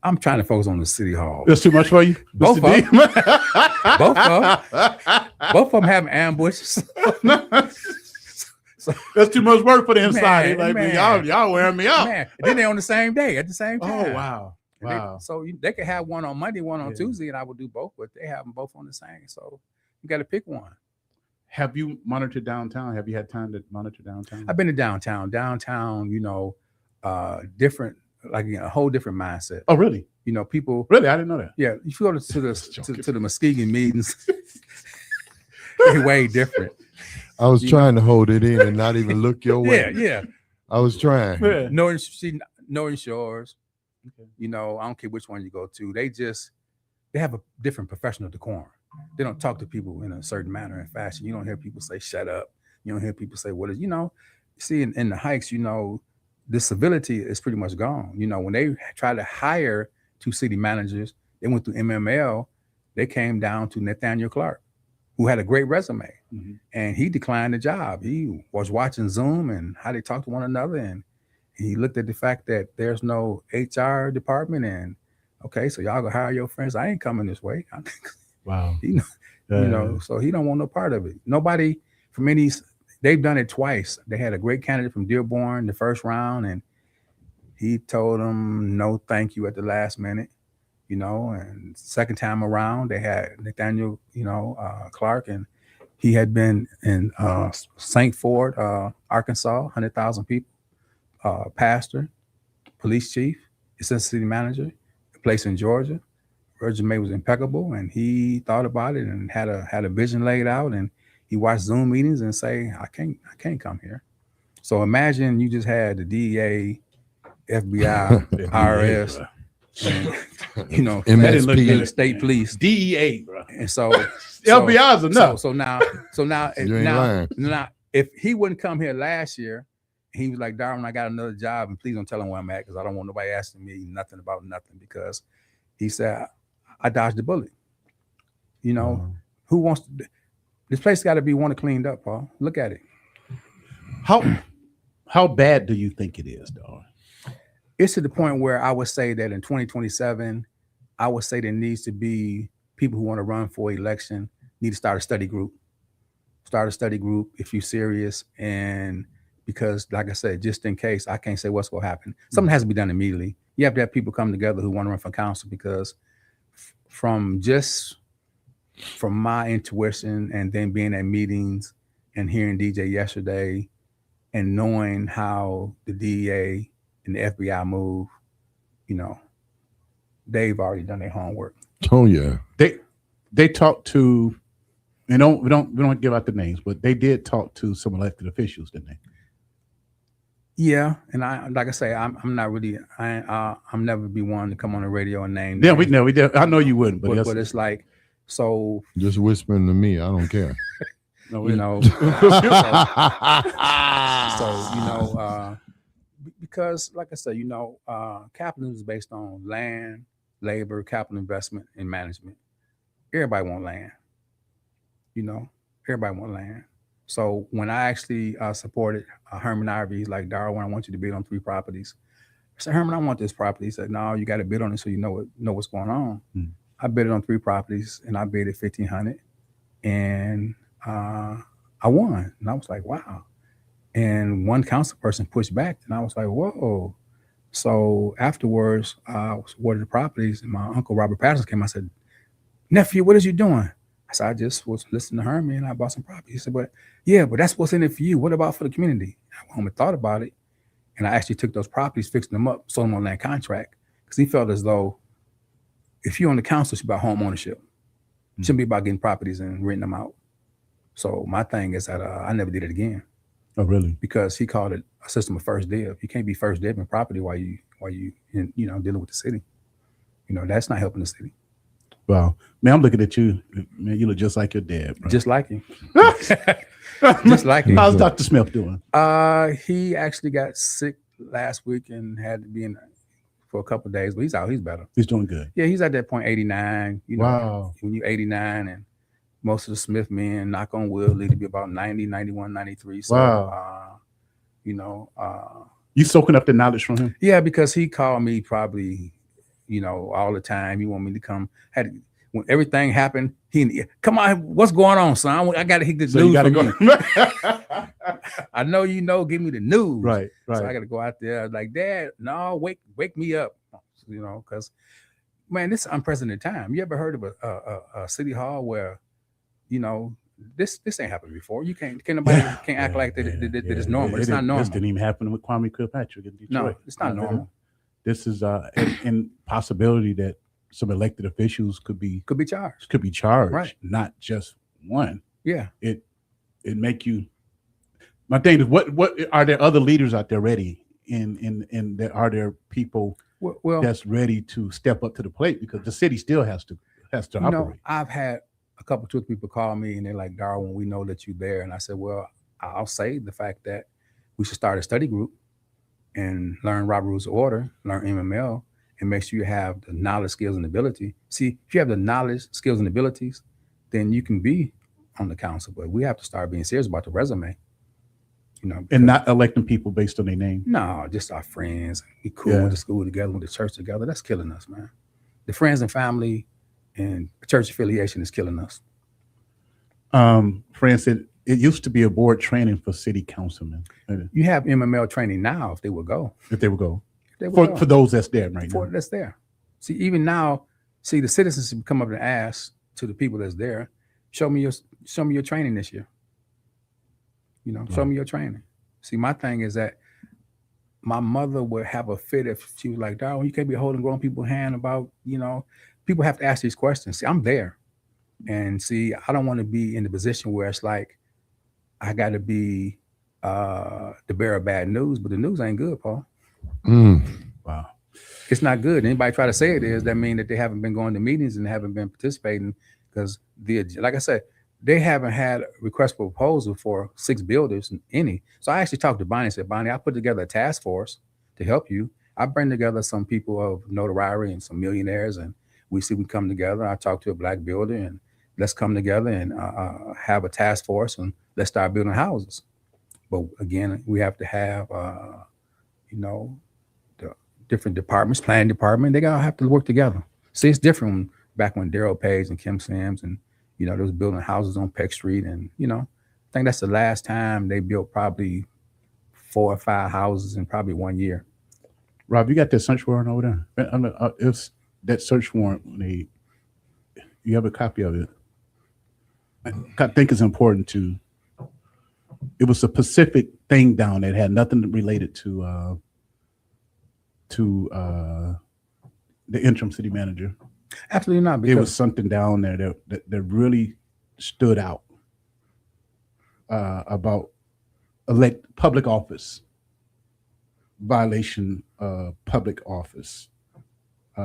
I'm trying to focus on the city hall. That's too much for you? Both of them. Both of them having ambushes. So, that's too much work for the inside. Y'all wearing me out. Man. And then they're on the same day at the same time. Oh, wow. Wow. So they could have one on Monday, one on Tuesday, and I would do both, but they have them both on the same. So you got to pick one. Have you monitored downtown? Have you had time to monitor downtown? I've been to downtown. Downtown, you know, different, like a whole different mindset. Oh, really? You know, people. Really? I didn't know that. Yeah. If you go to the Muskegon meetings, they're way different. I was trying to hold it in and not even look your way. Yeah. I was trying. Yeah. No insurers. Okay. You know, I don't care which one you go to. They have a different professional decorum. They don't talk to people in a certain manner and fashion. You don't hear people say, shut up. You don't hear people say, what is, you know, see in the Heights, you know, the civility is pretty much gone. You know, when they tried to hire 2 city managers, they went through MML, they came down to Nathaniel Clark, who had a great resume, and he declined the job. He was watching Zoom and how they talk to one another, and he looked at the fact that there's no HR department, and okay, so y'all go hire your friends. I ain't coming this way. Wow. You know, so he don't want no part of it. Nobody from any. They've done it twice. They had a great candidate from Dearborn the first round, and he told them no, thank you at the last minute. You know, and second time around, they had Nathaniel, Clark, and he had been in St. Ford, Arkansas, 100,000 people, pastor, police chief, assistant city manager, a place in Georgia. Resume was impeccable, and he thought about it and had a vision laid out, and he watched Zoom meetings and say, I can't come here. So imagine you just had the DEA, FBI, IRS, and, you know, MSP, state police, DEA, bro. and so LBI's enough. So now, if he wouldn't come here last year, he was like, Darwin, I got another job, and please don't tell him where I'm at, because I don't want nobody asking me nothing about nothing, because he said, I dodged the bullet. You know, who wants to, this place got to be cleaned up, Paul. Look at it. How bad do you think it is, Darwin? It's to the point where I would say that in 2027, I would say there needs to be people who want to run for election need to start a study group. Start a study group if you're serious. And because, like I said, just in case, I can't say what's going to happen. Something has to be done immediately. You have to have people come together who want to run for council, because from my intuition and then being at meetings and hearing DJ yesterday and knowing how the DEA and the FBI move, you know, they've already done their homework. Oh yeah. They talked to, and we don't give out the names, but they did talk to some elected officials, didn't they? Yeah, and I'm not really. I'm never be one to come on the radio and name. Yeah, we did. I know you wouldn't, but it's like, so just whispering to me. I don't care. No, you know. Because like I said, you know, capitalism is based on land, labor, capital investment, and management. Everybody want land. You know, everybody want land. So when I actually supported Herman Ivey, he's like, Darwin, I want you to bid on 3 properties. I said, Herman, I want this property. He said, no, you got to bid on it so you know what's going on. I bid on 3 properties, and I bid at $1,500, and I won. And I was like, wow. And one council person pushed back, and I was like, whoa. So afterwards, I was awarded the properties, and my uncle Robert Patterson came. I said, nephew, what is you doing? I said, I just was listening to Herman, and I bought some property. He said, but that's what's in it for you. What about for the community? I went home and thought about it, and I actually took those properties, fixed them up, sold them on land contract, because he felt as though if you're on the council, it's about home ownership. It shouldn't be about getting properties and renting them out. So my thing is that I never did it again. Oh, really? Because he called it a system of first dib. You can't be first dib in property while you dealing with the city. You know, that's not helping the city. Wow, man, I'm looking at you, man. You look just like your dad, bro. Just like him. Just like him. How's Dr. Smith doing? He actually got sick last week and had to be in for a couple of days, but he's out. He's better. He's doing good. Yeah, he's at that point, 89. You know, wow. When you're 89, and most of the Smith men, knock on wood, lead to be about 90, 91, 93. So, wow. You soaking up the knowledge from him? Yeah, because he called me probably, all the time. He wanted me to come. When everything happened, he come on, what's going on, son? I got to hit this news. I know give me the news. Right. So I got to go out there. Like, Dad, no, wake me up. Because man, this is unprecedented time. You ever heard of a city hall where, this ain't happened before. You can't act like that it's normal. It's not normal. This didn't even happen with Kwame Kilpatrick in Detroit. No, it's not normal. This is in possibility that some elected officials could be charged. Right. Not just one. Yeah. It make you. My thing is, what are there other leaders out there ready? Are there people that's ready to step up to the plate, because the city still has to operate? I've had a couple, 2 people call me and they're like, Darwin, we know that you're there. And I said, well, I'll say the fact that we should start a study group and learn Robert Rules of Order, learn MML, and make sure you have the knowledge, skills, and ability. See, if you have the knowledge, skills, and abilities, then you can be on the council. But we have to start being serious about the resume. And not electing people based on their name. No, just our friends. We cool, went to school together, went to church together. That's killing us, man. The friends and family and church affiliation is killing us. Fran said it used to be a board training for city councilmen. You have MML training now if they would go. For those that's there right now. That's there. See, even now, the citizens come up and ask to the people that's there, show me your training this year. Show me your training. See, my thing is that my mother would have a fit if she was like, Darwin, you can't be holding grown people's hand about, people have to ask these questions. See, I'm there. And see, I don't want to be in the position where it's like, I got to be the bearer of bad news, but the news ain't good, Paul. Wow. It's not good. Anybody try to say it is, that mean that they haven't been going to meetings and haven't been participating, because like I said, they haven't had a request for proposal for 6 builders, any. So I actually talked to Bonnie and said, Bonnie, I put together a task force to help you. I bring together some people of notoriety and some millionaires, and we come together. I talked to a black builder, and let's come together and have a task force, and let's start building houses. But again, we have to have, the different departments, planning department, they gotta have to work together. See, it's different back when Daryl Page and Kim Sims and, they was building houses on Peck Street. And, I think that's the last time they built probably 4 or 5 houses in probably 1 year. Rob, you got that search warrant over there? It's that search warrant, you have a copy of it. I think it's important it was a specific thing down there. It had nothing related to the interim city manager. Absolutely not. Because it was something down there that really stood out about public office, violation of public office. If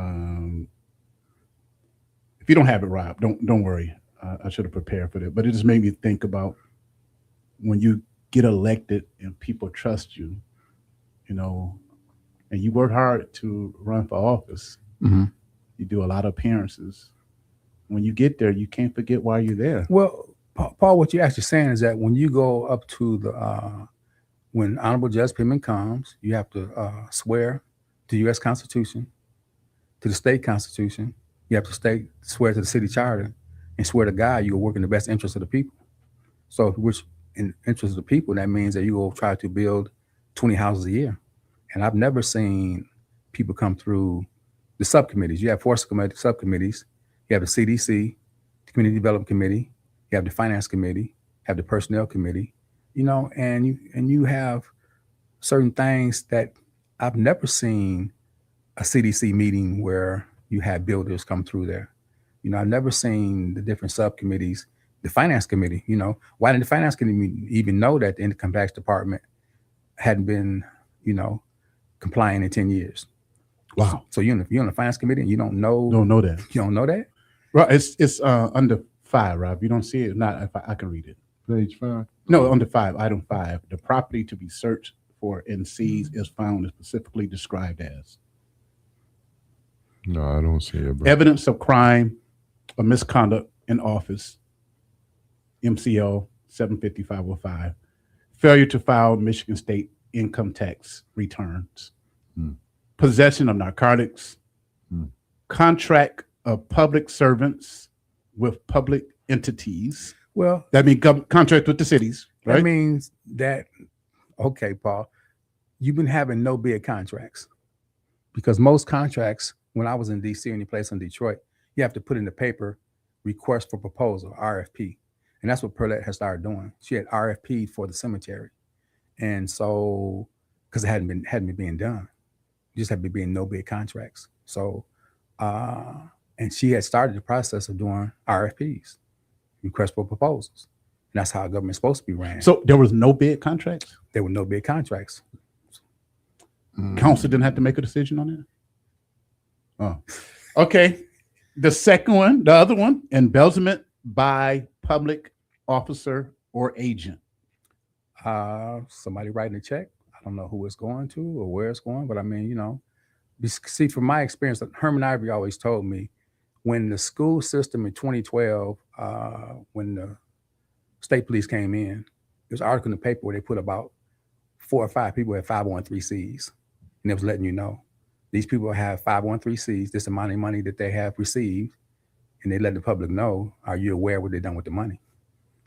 you don't have it, Rob, don't worry. I should have prepared for that, but it just made me think about when you get elected and people trust you, and you work hard to run for office. Mm-hmm. You do a lot of appearances. When you get there, you can't forget why you're there. Well, Paul, what you're actually saying is that when you go up to when Honorable Judge Pittman comes, you have to swear to the U.S. Constitution, to the state constitution. You have to swear to the city charter, and swear to God you will work in the best interest of the people. So, which in interest of the people, that means that you will try to build 20 houses a year. And I've never seen people come through the subcommittees. You have 4 subcommittees. You have the CDC, the Community Development Committee. You have the Finance Committee. You have the Personnel Committee. And you have certain things that I've never seen a CDC meeting where you had builders come through there. I've never seen the different subcommittees. The Finance Committee. Why didn't the Finance Committee even know that the Income Tax Department hadn't been, complying in 10 years? Wow. So you're on the Finance Committee and you don't know that. You don't know that? Right. It's under 5, Rob. You don't see it? Not if I can read it. Page 5. No, under 5, item 5. The property to be searched for and seized is found and specifically described as. No, I don't see it, bro. Evidence of crime or misconduct in office. MCL 75505. Failure to file Michigan State income tax returns. Possession of narcotics. Contract of public servants with public entities. Well, that means contract with the cities, right? That means that, okay, Paul, you've been having no bid contracts, because most contracts, when I was in DC, any place in Detroit, you have to put in the paper request for proposal, RFP. And that's what Perlette has started doing. She had RFP for the cemetery. And so, because it hadn't been being done, just had been being no bid contracts. So, and she had started the process of doing RFPs, request for proposals. And that's how a government's supposed to be ran. So there was no bid contracts? There were no bid contracts. Council didn't have to make a decision on that? Oh, okay. The second one, the other one, embezzlement by public officer or agent. Somebody writing a check. I don't know who it's going to or where it's going, but I mean, see, from my experience, Herman Ivory always told me, when the school system in 2012, when the state police came in, there's an article in the paper where they put about 4 or 5 people at 501(c)(3)s, and it was letting you know these people have 501(c)(3)s, this amount of money that they have received, and they let the public know, are you aware of what they've done with the money?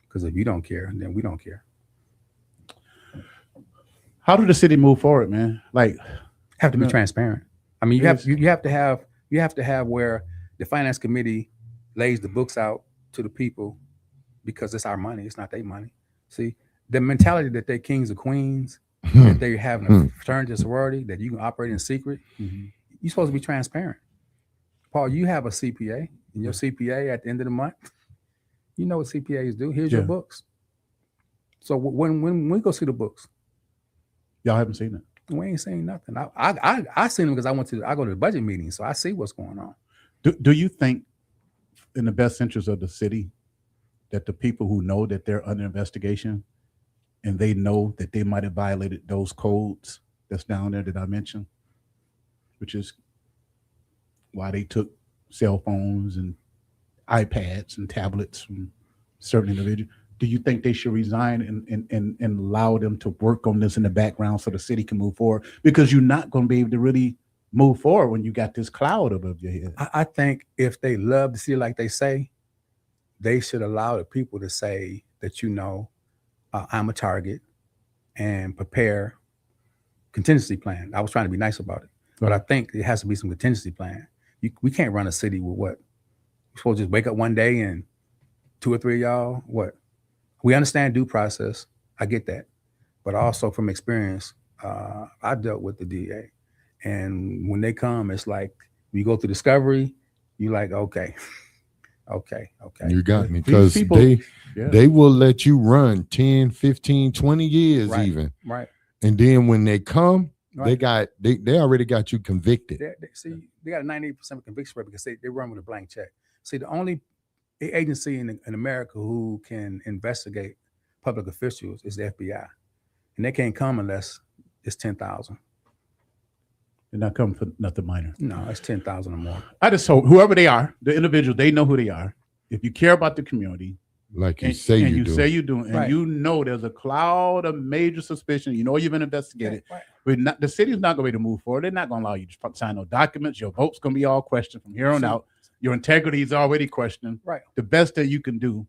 Because if you don't care, then we don't care. How did the city move forward, man? Like, have to be transparent. I mean, you have to have where the finance committee lays the books out to the people, because it's our money. It's not their money. See, the mentality that they're kings or queens that they're having a fraternity sorority, that you can operate in secret. You're supposed to be transparent. Paul, you have a CPA, and your CPA at the end of the month, you know what CPAs do. Here's your books. So when we go see the books, y'all haven't seen it. We ain't seen nothing. I seen them because I go to the budget meeting, so I see what's going on. Do you think, in the best interest of the city, that the people who know that they're under investigation and they know that they might have violated those codes that's down there that I mentioned, which is why they took cell phones and iPads and tablets from certain individuals, do you think they should resign and allow them to work on this in the background so the city can move forward? Because you're not going to be able to really move forward when you got this cloud above your head. I think if they love the city like they say, they should allow the people to say that, I'm a target, and prepare contingency plan. I was trying to be nice about it, but I think it has to be some contingency plan. We can't run a city with what? We're supposed to just wake up one day and 2 or 3 of y'all, what? We understand due process. I get that. But also from experience, I dealt with the DA. And when they come, it's like, you go through discovery, you're like, okay. You got me. Because they will let you run 10, 15, 20 years even. Right. And then when they come, they already got you convicted. They got a 98% conviction rate because they run with a blank check. See, the only agency in America who can investigate public officials is the FBI. And they can't come unless it's 10,000. They're not coming for nothing minor. No, it's 10,000 or more. I just hope whoever they are, the individual, they know who they are. If you care about the community, like you say you do, and you know there's a cloud of major suspicion, you've been investigated, but the city's not going to be able to move forward. They're not going to allow you to sign no documents. Your vote's going to be all questioned from here on out. Your integrity is already questioned. Right. The best that you can do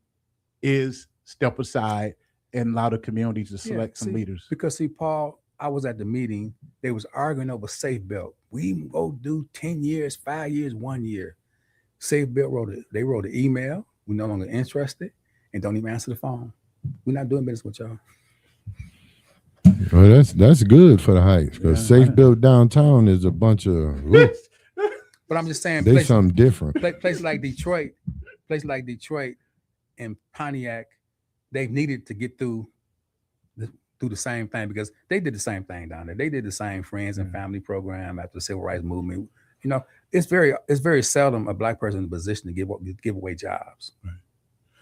is step aside and allow the community to select some leaders. Because Paul, I was at the meeting. They was arguing over Safe Belt. We go do 10 years, 5 years, 1 year. Safe Belt wrote an email. We're no longer interested and don't even answer the phone. We're not doing business with y'all. Well, that's good for the Heights because Safe Belt downtown is a bunch of. But I'm just saying, there's something different. Places like Detroit and Pontiac, they've needed to get through the same thing because they did the same thing down there. They did the same friends and family program after the civil rights movement. It's very seldom a black person in a position to give away jobs. Right.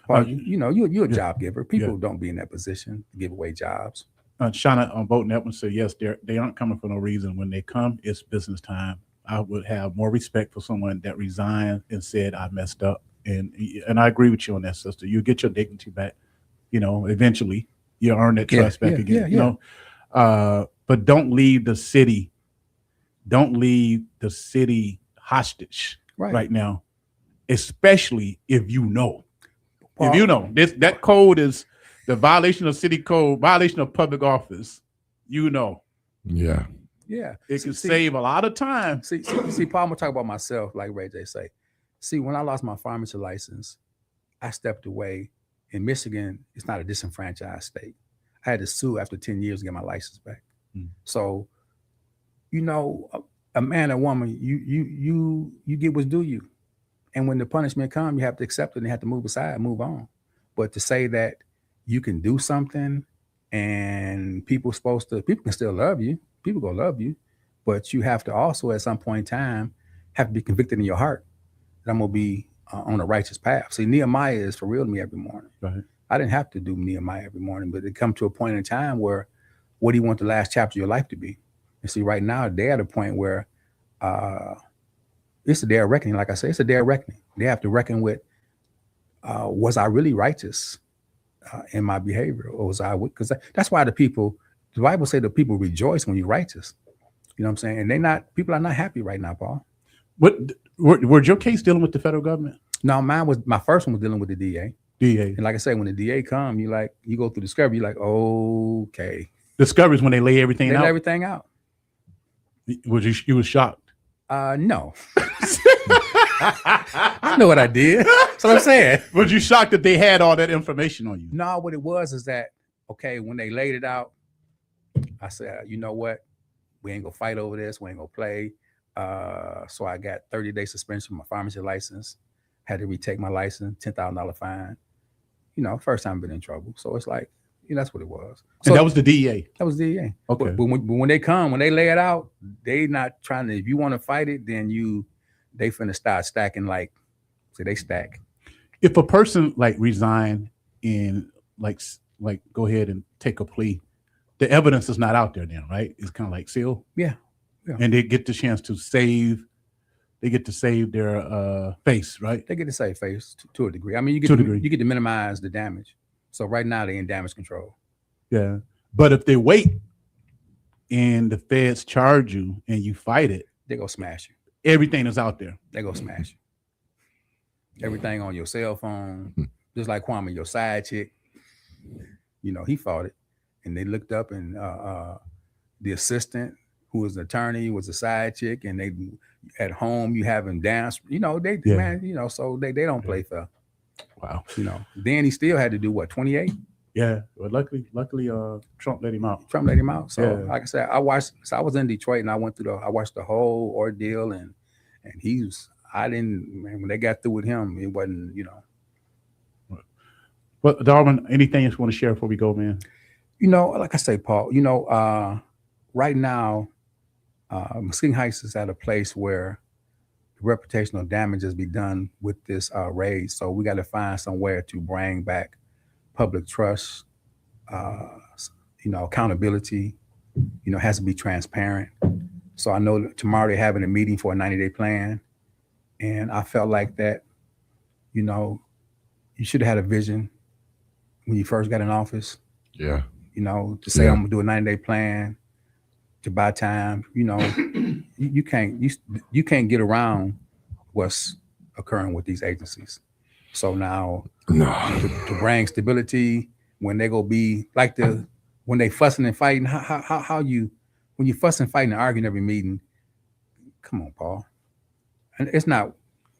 Well, you're a job giver. People don't be in that position to give away jobs. Shauna on Vote Network said, yes, they aren't coming for no reason. When they come, it's business time. I would have more respect for someone that resigned and said, I messed up. And I agree with you on that, sister. You get your dignity back, eventually. You earn that trust back again. But don't leave the city. Don't leave the city hostage right now, especially if you know. Paul, if you know that code is the violation of city code, violation of public office. Yeah. Yeah. It can save a lot of time. See, Paul, I'm gonna talk about myself, like Ray J say. See, when I lost my pharmacy license, I stepped away. In Michigan, it's not a disenfranchised state. I had to sue after 10 years to get my license back. So, a man or woman, you get what's due you. And when the punishment comes, you have to accept it and you have to move aside, move on. But to say that you can do something and people can still love you. People gonna love you, but you have to also at some point in time have to be convicted in your heart that I'm gonna be on a righteous path. See, Nehemiah is for real to me every morning. Right. I didn't have to do Nehemiah every morning, but it come to a point in time where, what do you want the last chapter of your life to be? And see, right now they're at a point where it's a day of reckoning. Like I say, it's a day of reckoning. They have to reckon with, was I really righteous in my behavior, or was I? Because that's why the Bible say the people rejoice when you're righteous. You know what I'm saying? And people are not happy right now, Paul. Was your case dealing with the federal government? No, my first one was dealing with the DA. And like I said, when the DA come, you go through discovery, you're like, okay. Discovery is when they lay everything out? They lay everything out. You was shocked? No. I know what I did. That's what I'm saying. Was you shocked that they had all that information on you? No, what it was is that, okay, when they laid it out, I said, you know what? We ain't gonna fight over this. We ain't gonna play. So I got 30-day suspension from my pharmacy license. Had to retake my license, $10,000 fine. You know, first time I've been in trouble. So it's like, you know, that's what it was. So and that was the DEA. That was the DEA. Okay. But when they lay it out, they not trying to. If you want to fight it, then they finna start stacking like. So they stack. If a person like resign and like go ahead and take a plea, the evidence is not out there then, right? It's kind of like sealed. Yeah. And they get the chance to save. They get to save their face, right? They get to save face to a degree. I mean, you get to minimize the damage. So right now they're in damage control. Yeah, but if they wait and the feds charge you and you fight it, they go smash you. Everything is out there. They go smash you. Everything on your cell phone, just like Kwame, your side chick. You know, he fought it, and they looked up, and the assistant, who was an attorney, was a side chick, and they at home you have him dance. You know, man, you know, so they don't play fair. Wow. You know, then he still had to do what, 28? Yeah. Well, luckily, Trump let him out. So, like I said, I was in Detroit, and I watched the whole ordeal, and when they got through with him, it wasn't, you know. Well, Darwin, anything else you want to share before we go, man? You know, like I say, Paul, you know, right now, Muskegon Heights is at a place where reputational damage has been done with this raid. So we got to find somewhere to bring back public trust, you know, accountability, you know, has to be transparent. So I know that tomorrow they're having a meeting for a 90-day plan. And I felt like that, you know, you should have had a vision when you first got in office. Yeah. You know, to say I'm gonna do a 90-day plan to buy time, you know, you can't get around what's occurring with these agencies. So now to bring stability when they go be like when they fussing and fighting, when you fussing, fighting, and arguing every meeting, come on, Paul. And it's not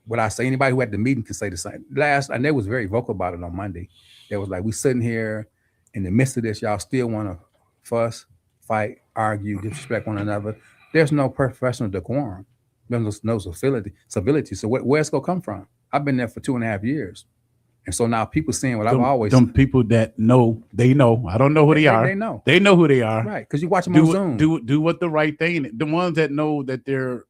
what I say. Anybody who had the meeting can say the same. And they was very vocal about it on Monday. They was like, we sitting here in the midst of this, y'all still want to fuss, fight, argue, disrespect one another. There's no professional decorum. There's no civility. So where's it gonna come from? I've been there for 2.5 years. And so now people seeing what I've always some people that know, they know. I don't know who they are. They know. They know who they are. Right. Because you watch them on Zoom. Do what the right thing. The ones that know that there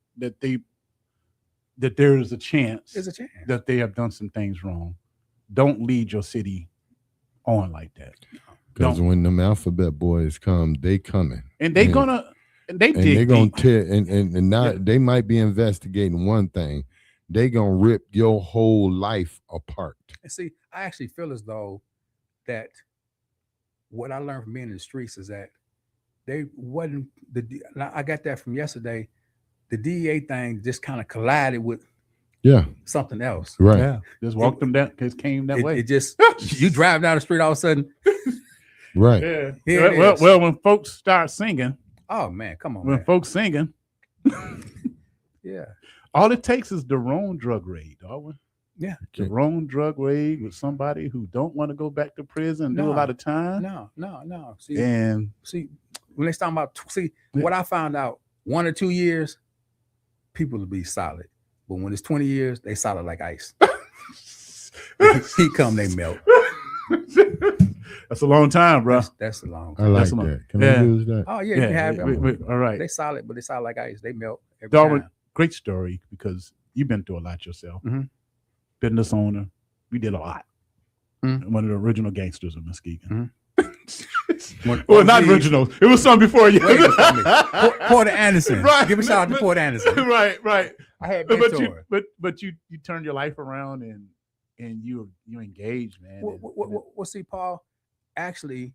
is a chance. There's a chance that they have done some things wrong. Don't lead your city on like that. Because when them alphabet boys come, they coming. And they gonna they're gonna tear and now they might be investigating one thing. They gonna rip your whole life apart. And see, I actually feel as though that what I learned from being in the streets is that they wasn't I got that from yesterday. The DEA thing just kind of collided with something else. Right. Yeah. Just walked them down, just came that way. It just you drive down the street all of a sudden. Right. Yeah. Well, when folks start singing. Oh man, come on. When folks singing. Yeah. All it takes is the wrong drug raid, Darwin. Yeah. The wrong drug raid with somebody who don't want to go back to prison and do a lot of time. No. See, when they talking about what I found out, 1 or 2 years, people will be solid. But when it's 20 years, they solid like ice. He come, they melt. That's a long time, bro. That's a long time. I like that. Can I use that? Oh, yeah, you can have it. All right. They solid, but they solid like ice. They melt every Darwin, time. great story because you've been through a lot yourself. Mm-hmm. Business owner. We did a lot. Mm-hmm. One of the original gangsters of Muskegon. Mm-hmm. Well, not original. It was some before you. Porter Anderson. Right. Give a shout out to Porter Anderson. Right. I had but you turned your life around and you engaged, man. Well, see, Paul, actually,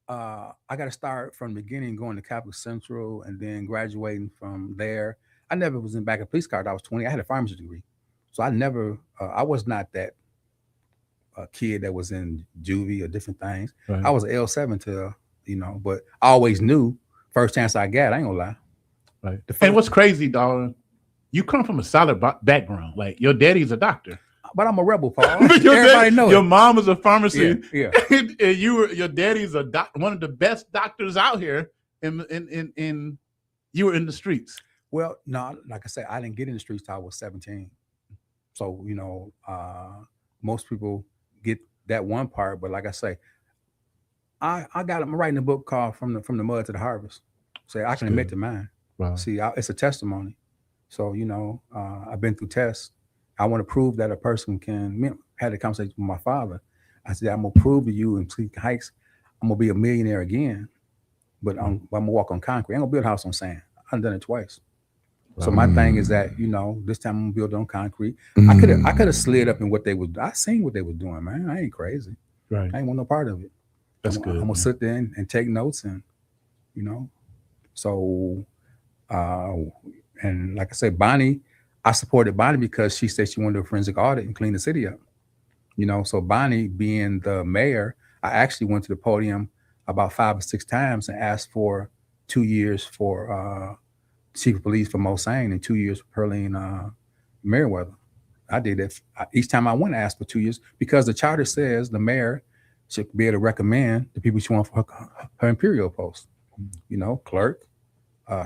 I got to start from the beginning, going to Capital Central and then graduating from there. I never was in back of police car. I was 20. I had a pharmacy degree. So I never, I was not that kid that was in juvie or different things. Right. I was an L7 till, but I always knew first chance I got, I ain't gonna lie. Right. And what's crazy, Darwin, you come from a solid background. Like your daddy's a doctor. But I'm a rebel, Paul. Everybody knows. Your mom was a pharmacist. Yeah. And your daddy's one of the best doctors out here. in you were in the streets? Well, no, like I said, I didn't get in the streets till I was 17. So, most people get that one part, but like I say, I'm writing a book called From the Mud to the Harvest. Say I can admit to mine. Wow. See, it's a testimony. So, I've been through tests. I want to prove that a person can. Had a conversation with my father. I said, I'm gonna prove to you in Sleeping Heights, I'm gonna be a millionaire again, but I'm gonna walk on concrete. I'm gonna build a house on sand. I've done it twice. So my thing is that, this time I'm gonna build on concrete. I could have slid up in what they was. I seen what they was doing, man. I ain't crazy. Right. I ain't want no part of it. That's good. I'm gonna sit there and take notes and, So, and like I said, Bonnie, I supported Bonnie because she said she wanted to do a forensic audit and clean the city up. So Bonnie being the mayor, I actually went to the podium about 5 or 6 times and asked for 2 years for chief of police for Mosang and 2 years for Pearline Merriweather. I did that. Each time I went, I asked for 2 years because the charter says the mayor should be able to recommend the people she wants for her imperial post. Clerk,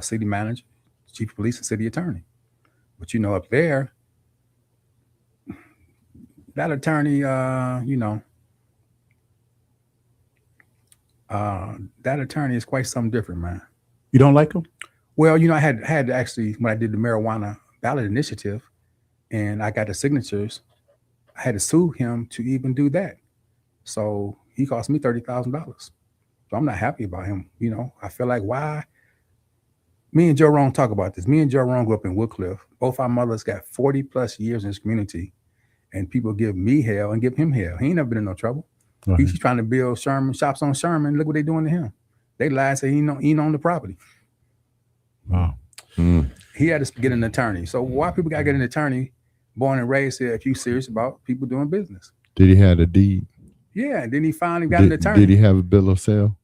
city manager, chief of police, and city attorney. But up there, that attorney, that attorney is quite something different, man. You don't like him? Well, I had to actually, when I did the marijuana ballot initiative and I got the signatures, I had to sue him to even do that. So he cost me $30,000. So I'm not happy about him. I feel like, why? Me and Joe Wrong talk about this. Me and Joe Wrong grew up in Woodcliff. Both our mothers got 40 plus years in this community. And people give me hell and give him hell. He ain't never been in no trouble. Right. He's trying to build shops on Sherman. Look what they doing to him. They lied and say he ain't on the property. Wow. He had to get an attorney. So why people got to get an attorney born and raised here if you serious about people doing business? Did he have a deed? Yeah, and then he finally got an attorney. Did he have a bill of sale?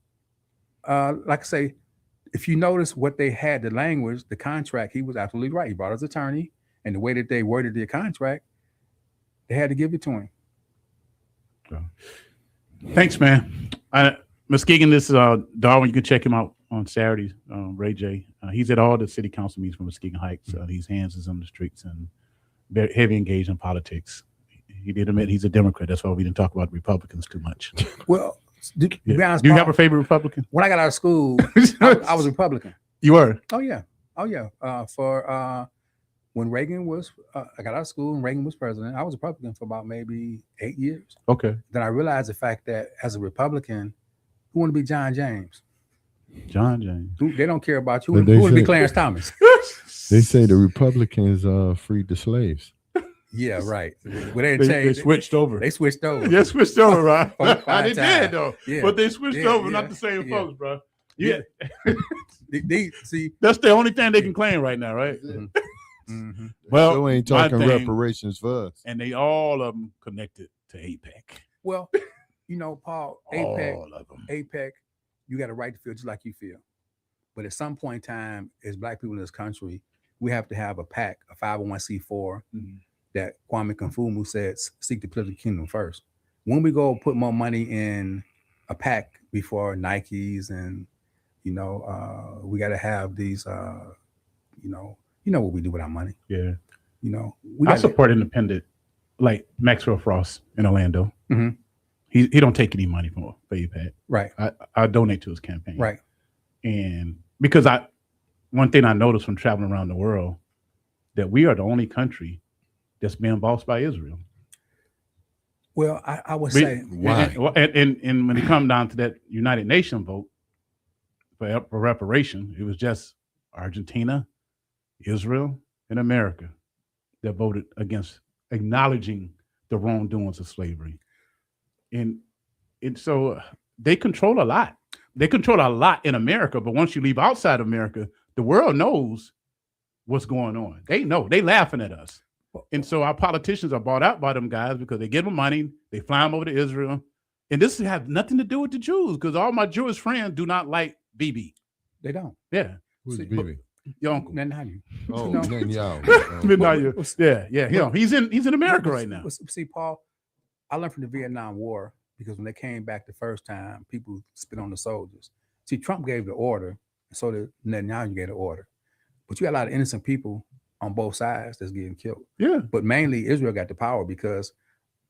Like I say, if you notice what they had, the language, the contract, he was absolutely right. He brought his attorney, and the way that they worded their contract, they had to give it to him. Thanks, man. Muskegon, this is Darwin. You can check him out on Saturdays. Ray J. He's at all the city council meetings from Muskegon Heights. His hands is on the streets and very heavy engaged in politics. He did admit he's a Democrat. That's why we didn't talk about Republicans too much. Well, to be honest, do you have a favorite Republican? When I got out of school, I was a Republican. You were? Oh yeah. When Reagan was, I got out of school and Reagan was president. I was a Republican for about maybe 8 years. Okay. Then I realized the fact that as a Republican, who want to be John James? John James. They don't care about you. Who want to be Clarence Thomas? They say the Republicans freed the slaves. Yeah, right. Well, they switched over. They switched over. They switched over, right? They did though. Yeah. But they switched over, not the same folks, bro. Yeah. See, that's the only thing they can claim right now, right? Mm-hmm. Well, so ain't talking reparations for us. And they all of them connected to APEC. Well, Paul, APEC, you got a right to feel just like you feel. But at some point in time, as Black people in this country, we have to have a PAC, a 501c4, that Kwame Nkrumah said, seek the political kingdom first. When we go put more money in a PAC before Nikes and, we got to have these, what we do with our money. Yeah. I support independent, like Maxwell Frost in Orlando. Mm-hmm. He don't take any money from APAC. Right. I donate to his campaign. Right. And because one thing I noticed from traveling around the world, that we are the only country that's being bossed by Israel. Well, I would say why? And when it comes down to that United Nations vote for reparation, it was just Argentina, Israel, and America that voted against acknowledging the wrongdoings of slavery. And so they control a lot. They control a lot in America, but once you leave outside America, the world knows what's going on. They know. They laughing at us. And so our politicians are bought out by them guys because they give them money, they fly them over to Israel. And this has nothing to do with the Jews because all my Jewish friends do not like Bibi. They don't. Yeah. Who's Bibi? Your uncle. Netanyahu. Oh, Netanyahu. Yeah. He's in America right now. See, Paul, I learned from the Vietnam War because when they came back the first time, people spit on the soldiers. See, Trump gave the order So now you get an order. But you got a lot of innocent people on both sides that's getting killed. Yeah. But mainly Israel got the power because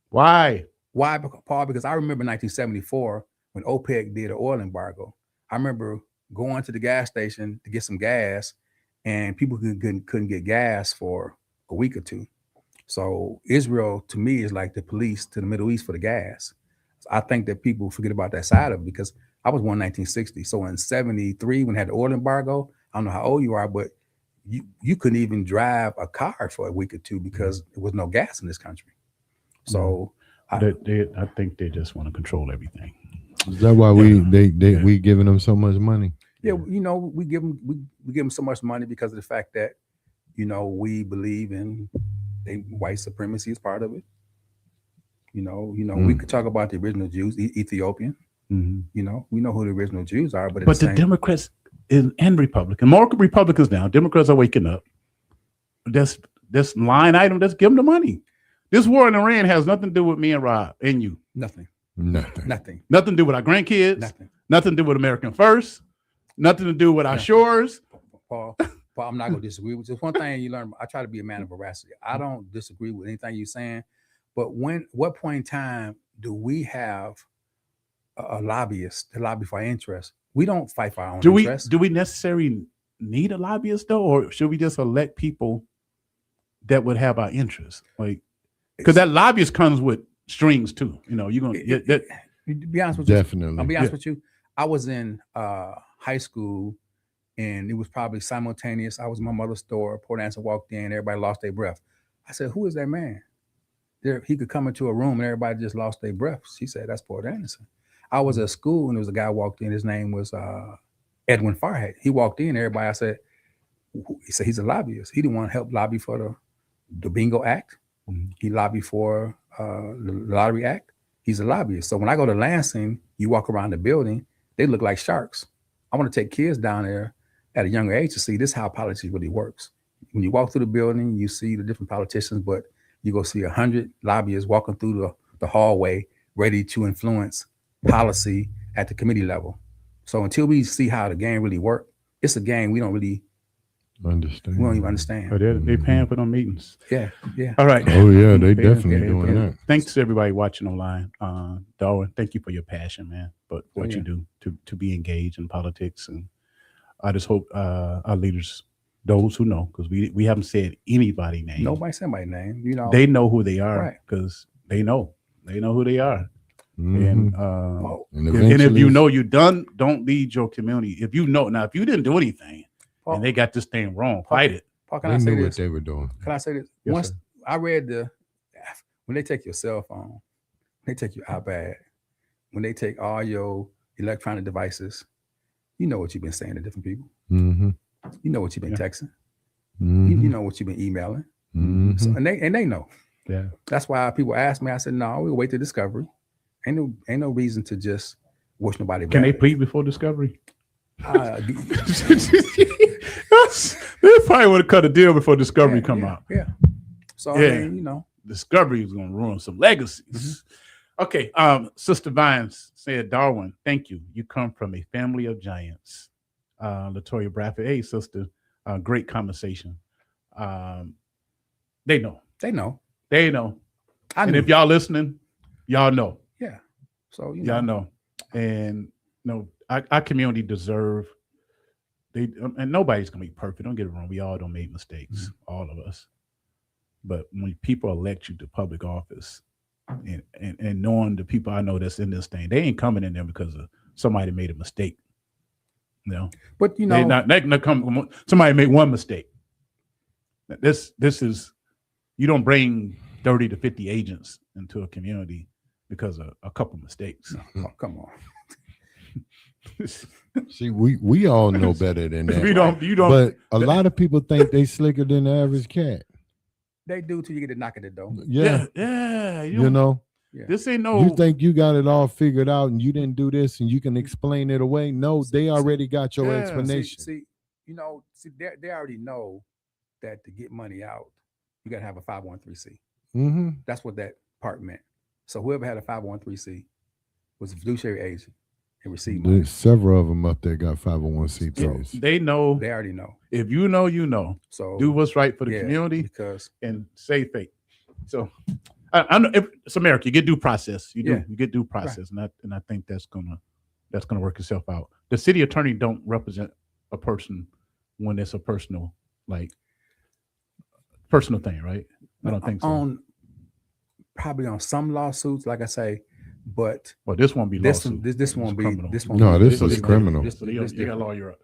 why? Why, Paul? Because I remember 1974 when OPEC did an oil embargo. I remember going to the gas station to get some gas, and people couldn't get gas for a week or two. So Israel, to me, is like the police to the Middle East for the gas. So I think that people forget about that side of it because I was born in 1960. So in 73, when they had the oil embargo, I don't know how old you are, but you couldn't even drive a car for a week or two because there was no gas in this country. So I think they just want to control everything. Is that why we giving them so much money? Yeah, we give them so much money because of the fact that we believe in white supremacy is part of it. We could talk about the original Jews, Ethiopian. Mm-hmm. We know who the original Jews are, but the Democrats and Republicans, more Republicans now, Democrats are waking up. This line item, just give them the money. This war in Iran has nothing to do with me and Rob and you. Nothing to do with our grandkids. Nothing to do with American First. Nothing to do with our shores. Paul, I'm not going to disagree with you. One thing you learn, I try to be a man of veracity. I don't disagree with anything you're saying, but what point in time do we have a lobbyist to lobby for our interests? We don't fight for our own interests. Do we necessarily need a lobbyist though, or should we just elect people that would have our interests? Like, because that lobbyist comes with strings too. You're gonna get that. To be honest with Definitely. you, I'll be honest with you. I was in high school, and it was probably simultaneous. I was in my mother's store. Port Anderson walked in. Everybody lost their breath. I said, "Who is that man?" He could come into a room and everybody just lost their breath. She said, "That's Port Anderson." I was at school and there was a guy walked in. His name was Edwin Farhat. He walked in. Everybody, I said, he said he's a lobbyist. He didn't want to help lobby for the Bingo Act. Mm-hmm. He lobbied for the Lottery Act. He's a lobbyist. So when I go to Lansing, you walk around the building, they look like sharks. I want to take kids down there at a younger age to see this how politics really works. When you walk through the building, you see the different politicians, but you go see 100 lobbyists walking through the hallway ready to influence policy at the committee level. So until we see how the game really works, it's a game we don't really understand. We don't even understand. Oh, they're paying for them meetings. Yeah. All right. Oh yeah, they definitely doing that. Thanks to everybody watching online. Darwin, thank you for your passion, man. But what you do to be engaged in politics, and I just hope our leaders, those who know, because we haven't said anybody's name. Nobody said my name. They know who they are because they know who they are. Mm-hmm. And if you know you don't lead your community. If you didn't do anything, Paul, and they got this thing wrong, fight it. Paul, can I say knew this? What they were doing. Can I say this? Yes, Once sir. I read when they take your cell phone, they take your iPad, when they take all your electronic devices, you know what you've been saying to different people. Mm-hmm. You know what you've been texting. Mm-hmm. You know what you've been emailing. Mm-hmm. So, and they know. Yeah. That's why people ask me. I said, no, we'll wait till discovery. Ain't no reason to just wish nobody bad. Can they plead before discovery? They probably would have cut a deal before discovery come out. Yeah. So I mean, discovery is going to ruin some legacies. Mm-hmm. Okay. Sister Vines said, Darwin, thank you. You come from a family of giants. Latoya Bradford, hey sister, great conversation. They know. And if y'all listening, y'all know. Yeah. So y'all know. And our community deserve. And nobody's gonna be perfect. Don't get it wrong. We all don't make mistakes, all of us. But when people elect you to public office, and knowing the people I know that's in this thing, they ain't coming in there because of somebody made a mistake. But they not come. Somebody made one mistake. This is, you don't bring 30 to 50 agents into a community because of a couple mistakes. Oh, come on. See, we all know better than that. You don't. But a lot of people think they slicker than the average cat. They do till you get a knock at the door. Yeah. Yeah. This ain't no. You think you got it all figured out and you didn't do this and you can explain it away? No, they already got your explanation. They already know that to get money out, you got to have a 501(c)(3). Mm-hmm. That's what that part meant. So whoever had a 501(c)(3) was a fiduciary agent. and receive money. There's several of them up there got 501c3s. So they know. They already know. If you know, you know. So do what's right for the community and save faith. So I know it's America. You get due process. You get due process, right. and I think that's gonna work itself out. The city attorney don't represent a person when it's a personal thing, right? I don't think so. Probably on some lawsuits, like I say, but this won't be lawsuit. This won't be criminal. This is criminal. You got to lawyer up.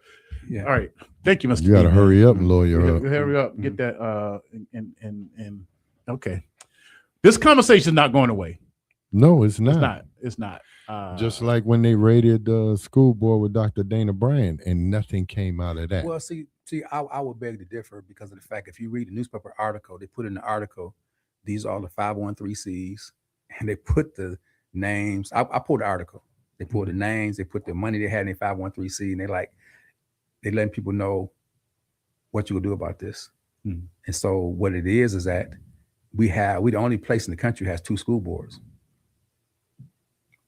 Yeah. All right. Thank you, Mr. You got to hurry up and lawyer up. Hurry up. Get that. And okay. This conversation is not going away. No, it's not. It's not. Just like when they raided the school board with Dr. Dana Bryant, and nothing came out of that. Well, see, I would beg to differ because of the fact if you read the newspaper article, they put in the article, these are all the 501(c)(3)s, and they put the names. I pulled the article. They pulled the names. They put the money they had in their 501(c)(3), and they letting people know what you will do about this. And so what it is that we the only place in the country has 2 school boards.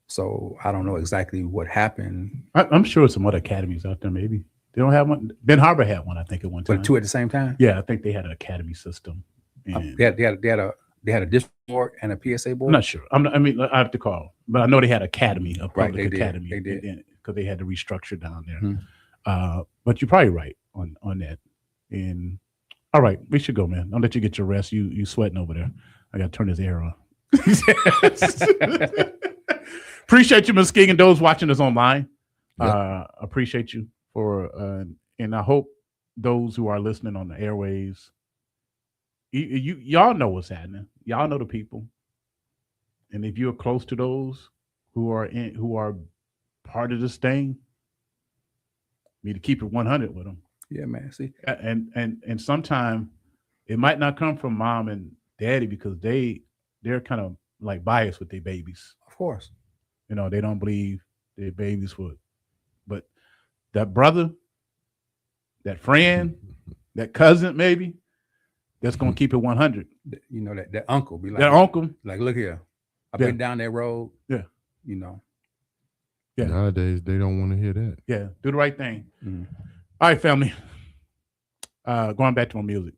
So I don't know exactly what happened. I'm sure some other academies out there maybe. They don't have one. Ben Harbor had one, I think, at one time. But 2 at the same time? Yeah, I think they had an academy system. They had a district board and a PSA board? I'm not sure. I have to call. But I know they had academy, a public academy. They did. Because they had to restructure down there. But you're probably right on that. And all right, we should go, man. I'll let you get your rest. You sweating over there. I got to turn this air on. Appreciate you, Ms. King, and those watching us online. Appreciate you and I hope those who are listening on the airwaves, y'all know what's happening. Y'all know the people, and if you're close to those who are part of this thing, need to keep it 100 with them. Yeah, man. See, and sometimes it might not come from mom and daddy because they're kind of like biased with their babies. Of course. They don't believe their babies would. But that brother, that friend, that cousin, maybe, that's going to keep it 100. That uncle be like, that uncle. Like, look here. I've been down that road. Yeah. Yeah. Nowadays, they don't want to hear that. Yeah. Do the right thing. All right, family. Going back to my music.